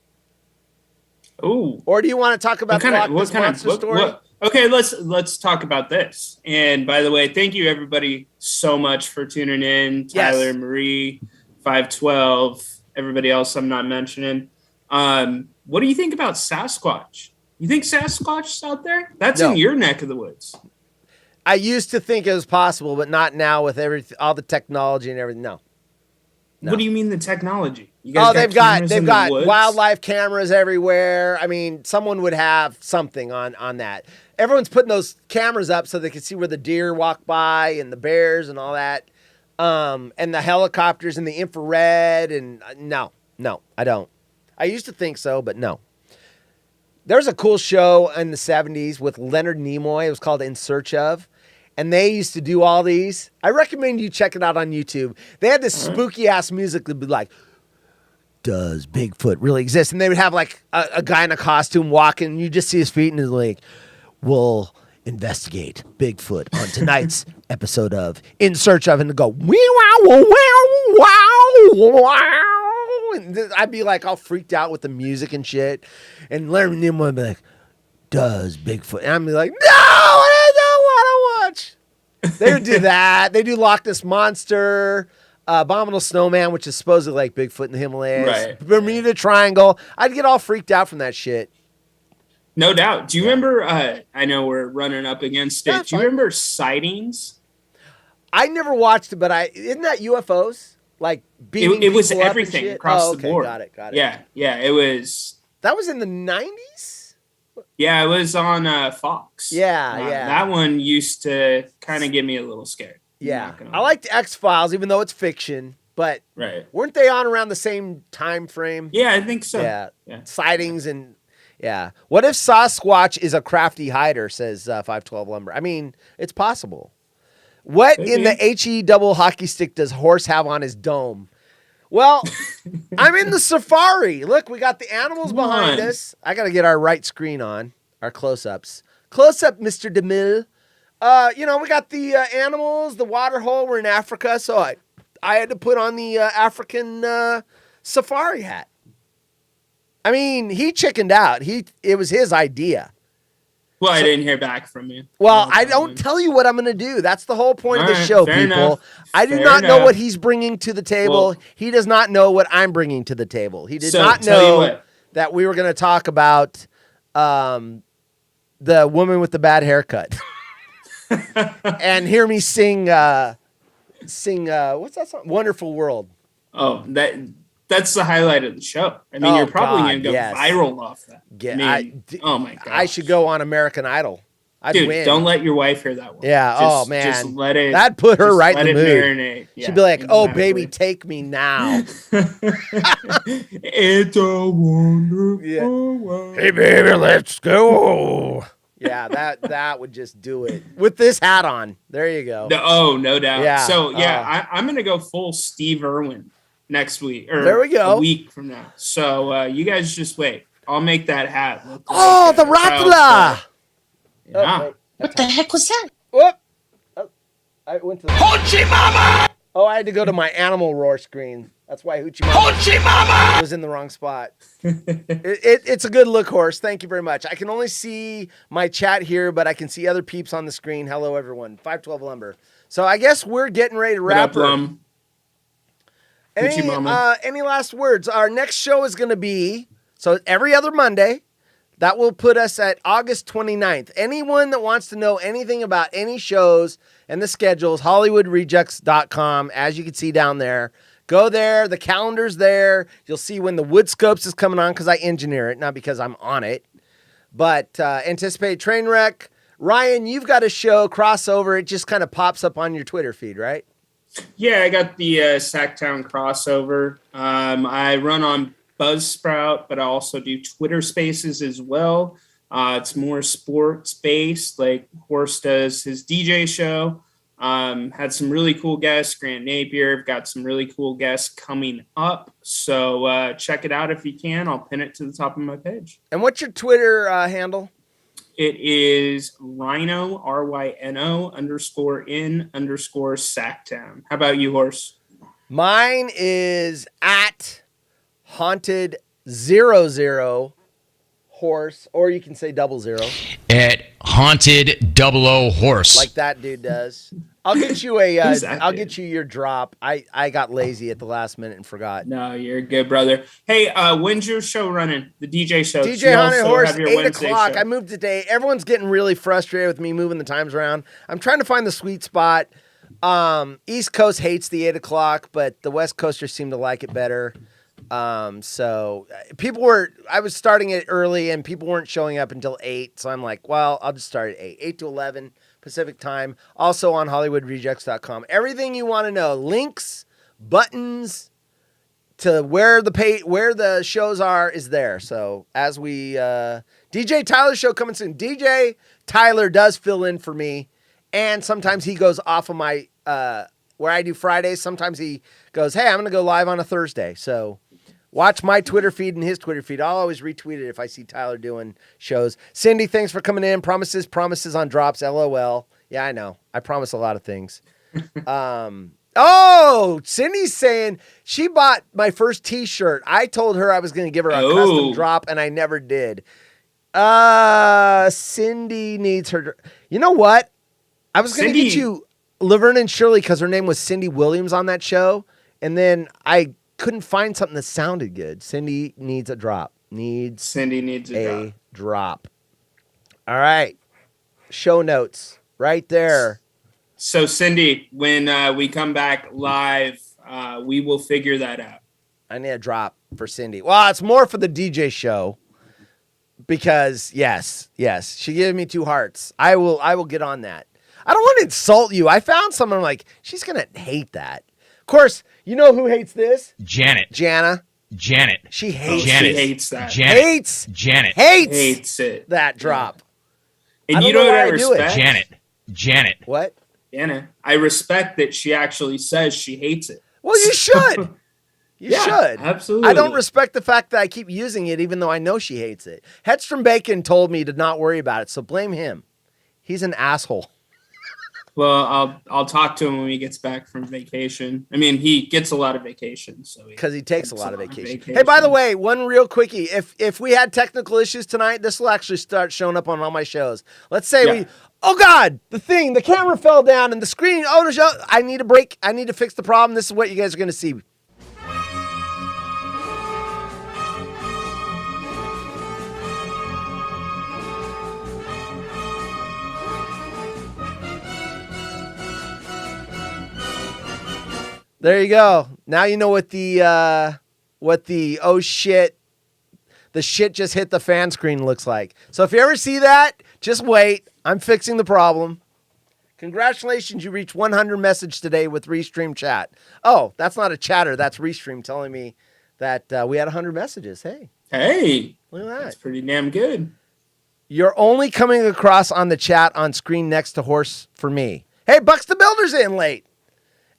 S2: Ooh.
S1: Or do you want to talk about the Loch Ness Monster story?
S2: Okay, let's talk about this. And by the way, thank you everybody so much for tuning in. Tyler,
S1: Yes.
S2: Marie, 512, everybody else I'm not mentioning. What do you think about Sasquatch? You think Sasquatch's out there? That's
S1: No.
S2: in your neck of the woods.
S1: I used to think it was possible, but not now with all the technology and everything. No.
S2: What do you mean the technology? You guys
S1: They've
S2: cameras in the
S1: got
S2: woods?
S1: wildlife cameras everywhere. I mean, someone would have something on that. Everyone's putting those cameras up so they can see where the deer walk by and the bears and all that. And the helicopters and the infrared and no, I don't. I used to think so, but no. There's a cool show in the 70s with Leonard Nimoy. It was called In Search Of. And they used to do all these. I recommend you check it out on YouTube. They had this spooky ass music that would be like, "Does Bigfoot really exist?" And they would have like a guy in a costume walking, and you just see his feet, and it's like, "We'll investigate Bigfoot on tonight's episode of In Search Of," and go, "Wow, wow, wow, wow." And I'd be like all freaked out with the music and shit. And Leonard Nimoy would be like, "Does Bigfoot?" And I'd be like, "No, I don't want to watch." They would do that. They do Loch Ness Monster, Abominable Snowman, which is supposedly like Bigfoot in the Himalayas,
S2: Right.
S1: Bermuda Triangle. I'd get all freaked out from that shit.
S2: No doubt. Do you remember, I know we're running up against it.
S1: Yeah,
S2: Do you
S1: fine.
S2: remember Sightings?
S1: I never watched it, but isn't that UFOs? Like beaming
S2: It was
S1: people up and
S2: everything
S1: shit?
S2: across
S1: Oh,
S2: the
S1: okay,
S2: board.
S1: Got it.
S2: Yeah, it was.
S1: That was in the 90s?
S2: Yeah, it was on Fox.
S1: Yeah, yeah.
S2: That one used to kind of get me a little scared. I'm
S1: Yeah.
S2: not gonna
S1: I
S2: lie.
S1: liked X-Files, even though it's fiction, but
S2: Right.
S1: weren't they on around the same time frame?
S2: Yeah, I think so.
S1: Yeah.
S2: Yeah.
S1: Sightings and yeah. What if Sasquatch is a crafty hider, says 512 Lumber? I mean, it's possible. What in the HE double hockey stick does Horse have on his dome? Well, I'm in the safari. Look, we got the animals behind
S2: on.
S1: us. I got to get our right screen on, our close-ups. Close up, Mr. DeMille. We got the animals, the Waterhole. We're in Africa, so I had to put on the African safari hat. I mean, he chickened out. It was his idea.
S2: Well, I didn't hear back from you.
S1: Well,
S2: No
S1: I
S2: problem.
S1: don't tell you what I'm going to do. That's the whole point of the
S2: All right,
S1: show,
S2: fair
S1: people.
S2: enough.
S1: I do
S2: Fair
S1: not know
S2: enough.
S1: what he's bringing to the table.
S2: Well-
S1: He does not know what I'm bringing to the table. He did
S2: So,
S1: not
S2: tell you
S1: know
S2: what.
S1: that we were going to talk about the woman with the bad haircut. And hear me sing what's that song? Wonderful World.
S2: Oh, that's the highlight of the show. I mean,
S1: Oh,
S2: you're probably
S1: God,
S2: going to go
S1: yes.
S2: viral off that. Oh my god!
S1: I should go on American Idol. I'd
S2: Dude,
S1: win.
S2: don't let your wife hear that one.
S1: Yeah.
S2: Just,
S1: oh man.
S2: just let it.
S1: That'd put her
S2: just
S1: right
S2: let
S1: in the
S2: it
S1: mood.
S2: marinate.
S1: She'd be like, "Oh, baby,
S2: exactly.
S1: take me now."
S2: It's a wonderful
S1: Yeah.
S2: world.
S1: Hey, baby, let's go. Yeah, that would just do it with this hat on. There you go.
S2: No doubt.
S1: Yeah.
S2: So yeah, I'm gonna go full Steve Irwin next week. Or
S1: There we go.
S2: A week from now. So you guys just wait. I'll make that hat look
S1: Oh,
S2: like,
S1: the
S2: Child's
S1: Rattler.
S2: Play. Yeah.
S4: What the heck was that?
S1: Whoop. Oh, I went to the Hoochie Mama. Oh, I had to go to my animal roar screen. That's why Hoochie Mama was in the wrong spot. It's a good look, Horse. Thank you very much. I can only see my chat here, but I can see other peeps on the screen. Hello, everyone. 512 Lumber. So I guess we're getting ready to
S2: What
S1: wrap
S2: up,
S1: her.
S2: Lum? Hoochie Mama.
S1: Any last words? Our next show is going to be, so every other Monday. That will put us at August 29th. Anyone that wants to know anything about any shows and the schedules, HollywoodRejects.com, as you can see down there. Go there. The calendar's there. You'll see when the Wood Scopes is coming on because I engineer it, not because I'm on it. But anticipate Trainwreck. Ryan, you've got a show, crossover. It just kind of pops up on your Twitter feed, right?
S2: Yeah, I got the Sacktown crossover. I run on Buzzsprout, but I also do Twitter Spaces as well. It's more sports based, like Horse does his DJ show. Had some really cool guests, Grant Napier. Got some really cool guests coming up. So check it out if you can. I'll pin it to the top of my page.
S1: And what's your Twitter handle?
S2: It is Ryno, RYNO_in_Sacktown. How about you, Horse?
S1: Mine is at Haunted00 Horse, or you can say 00,
S6: At Haunted 00 Horse.
S1: like that dude does. I'll get you a.
S2: Who's that
S1: I'll
S2: dude?
S1: get you your drop. I got lazy at the last minute and forgot.
S2: No, you're good, brother. Hey, when's your show running? The DJ show.
S1: DJ
S2: You
S1: Haunted
S2: also
S1: Horse,
S2: have your
S1: 8
S2: Wednesday
S1: o'clock.
S2: show.
S1: I moved today. Everyone's getting really frustrated with me moving the times around. I'm trying to find the sweet spot. East Coast hates the 8 o'clock, but the West Coasters seem to like it better. So I was starting it early and people weren't showing up until 8. So I'm like, well, I'll just start at 8 to 11 Pacific time. Also on HollywoodRejects.com. Everything you want to know, links, buttons to where the shows are is there. So as we, DJ Tyler show coming soon. DJ Tyler does fill in for me. And sometimes he goes off of my, where I do Fridays. Sometimes he goes, hey, I'm going to go live on a Thursday. So watch my Twitter feed and his Twitter feed. I'll always retweet it if I see Tyler doing shows. Cindy, thanks for coming in. Promises on drops. LOL. Yeah, I know. I promise a lot of things. Cindy's saying she bought my first t-shirt. I told her I was going to give her a custom drop and I never did. Cindy needs her. You know what? I was going to get you Laverne and Shirley because her name was Cindy Williams on that show. And then I couldn't find something that sounded good. Cindy needs a drop.
S2: Cindy needs a
S1: drop. All right. Show notes right there.
S2: So Cindy, when we come back live, we will figure that out.
S1: I need a drop for Cindy. Well, it's more for the DJ show because yes, she gave me 2 hearts. I will get on that. I don't want to insult you. I found someone I'm like, she's going to hate that. Of course, you know who hates this?
S6: Jana.
S1: She hates
S2: She hates that.
S1: Hates
S2: it.
S1: that drop.
S2: And you know what I respect?
S6: Janet.
S1: What?
S2: Jana. I respect that she actually says she hates it.
S1: Well, you should. You should.
S2: Absolutely.
S1: I don't respect the fact that I keep using it, even though I know she hates it. Hedstrom Bacon told me to not worry about it, so blame him. He's an asshole.
S2: Well, I'll talk to him when he gets back from vacation. I mean, he gets a lot of vacation, so
S1: because he takes a lot of vacation. Hey, by the way, one real quickie: if we had technical issues tonight, this will actually start showing up on all my shows. Let's say oh God, the camera fell down and the screen. Oh, the show. I need a break. I need to fix the problem. This is what you guys are going to see. There you go. Now you know what the what the oh shit, the shit just hit the fan screen looks like. So if you ever see that, just wait. I'm fixing the problem. Congratulations, you reached 100 message today with Restream chat. Oh, that's not a chatter. That's Restream telling me that we had 100 messages.
S2: Hey,
S1: look at that.
S2: That's pretty damn good.
S1: You're only coming across on the chat on screen next to Horse for me. Hey, Bucks the Builder's in late.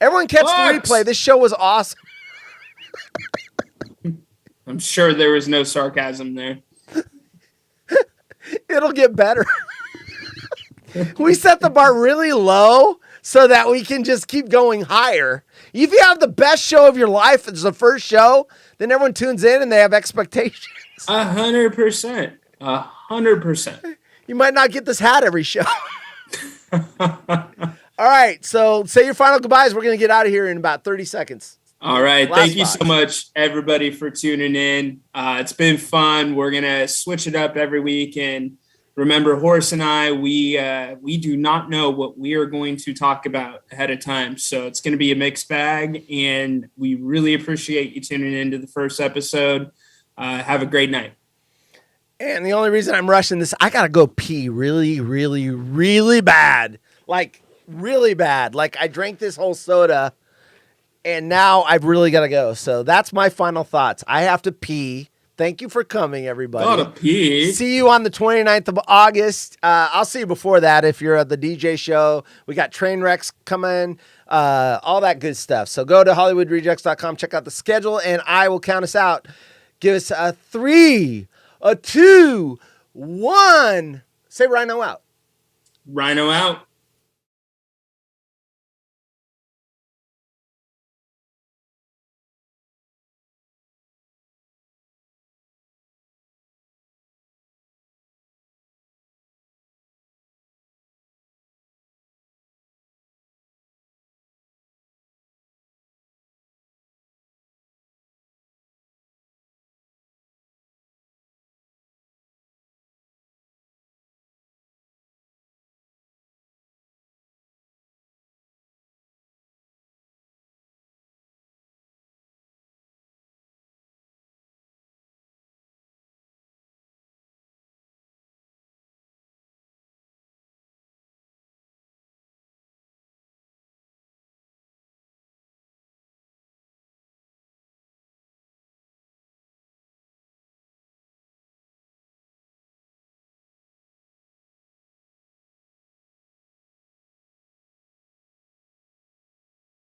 S1: Everyone catch the replay. This show was awesome.
S2: I'm sure there was no sarcasm there.
S1: It'll get better. We set the bar really low so that we can just keep going higher. If you have the best show of your life, it's the first show, then everyone tunes in and they have expectations.
S2: 100%. 100%.
S1: You might not get this hat every show. All right, so say your final goodbyes. We're going to get out of here in about 30 seconds.
S2: All right.
S1: Last
S2: Thank you
S1: box.
S2: so much, everybody, for tuning in. It's been fun. We're going to switch it up every week. And remember, Horace and I, we do not know what we are going to talk about ahead of time. So it's going to be a mixed bag. And we really appreciate you tuning into the first episode. Have a great night.
S1: And the only reason I'm rushing this, I got to go pee really, really, really bad. Like, really bad. Like, I drank this whole soda, and now I've really got to go. So that's my final thoughts. I have to pee. Thank you for coming, everybody.
S2: Gotta pee.
S1: See you on the 29th of August. I'll see you before that if you're at the DJ show. We got train wrecks coming, all that good stuff. So go to HollywoodRejects.com, check out the schedule, and I will count us out. Give us a 3, a 2, 1. Say Ryno out.
S2: Ryno out.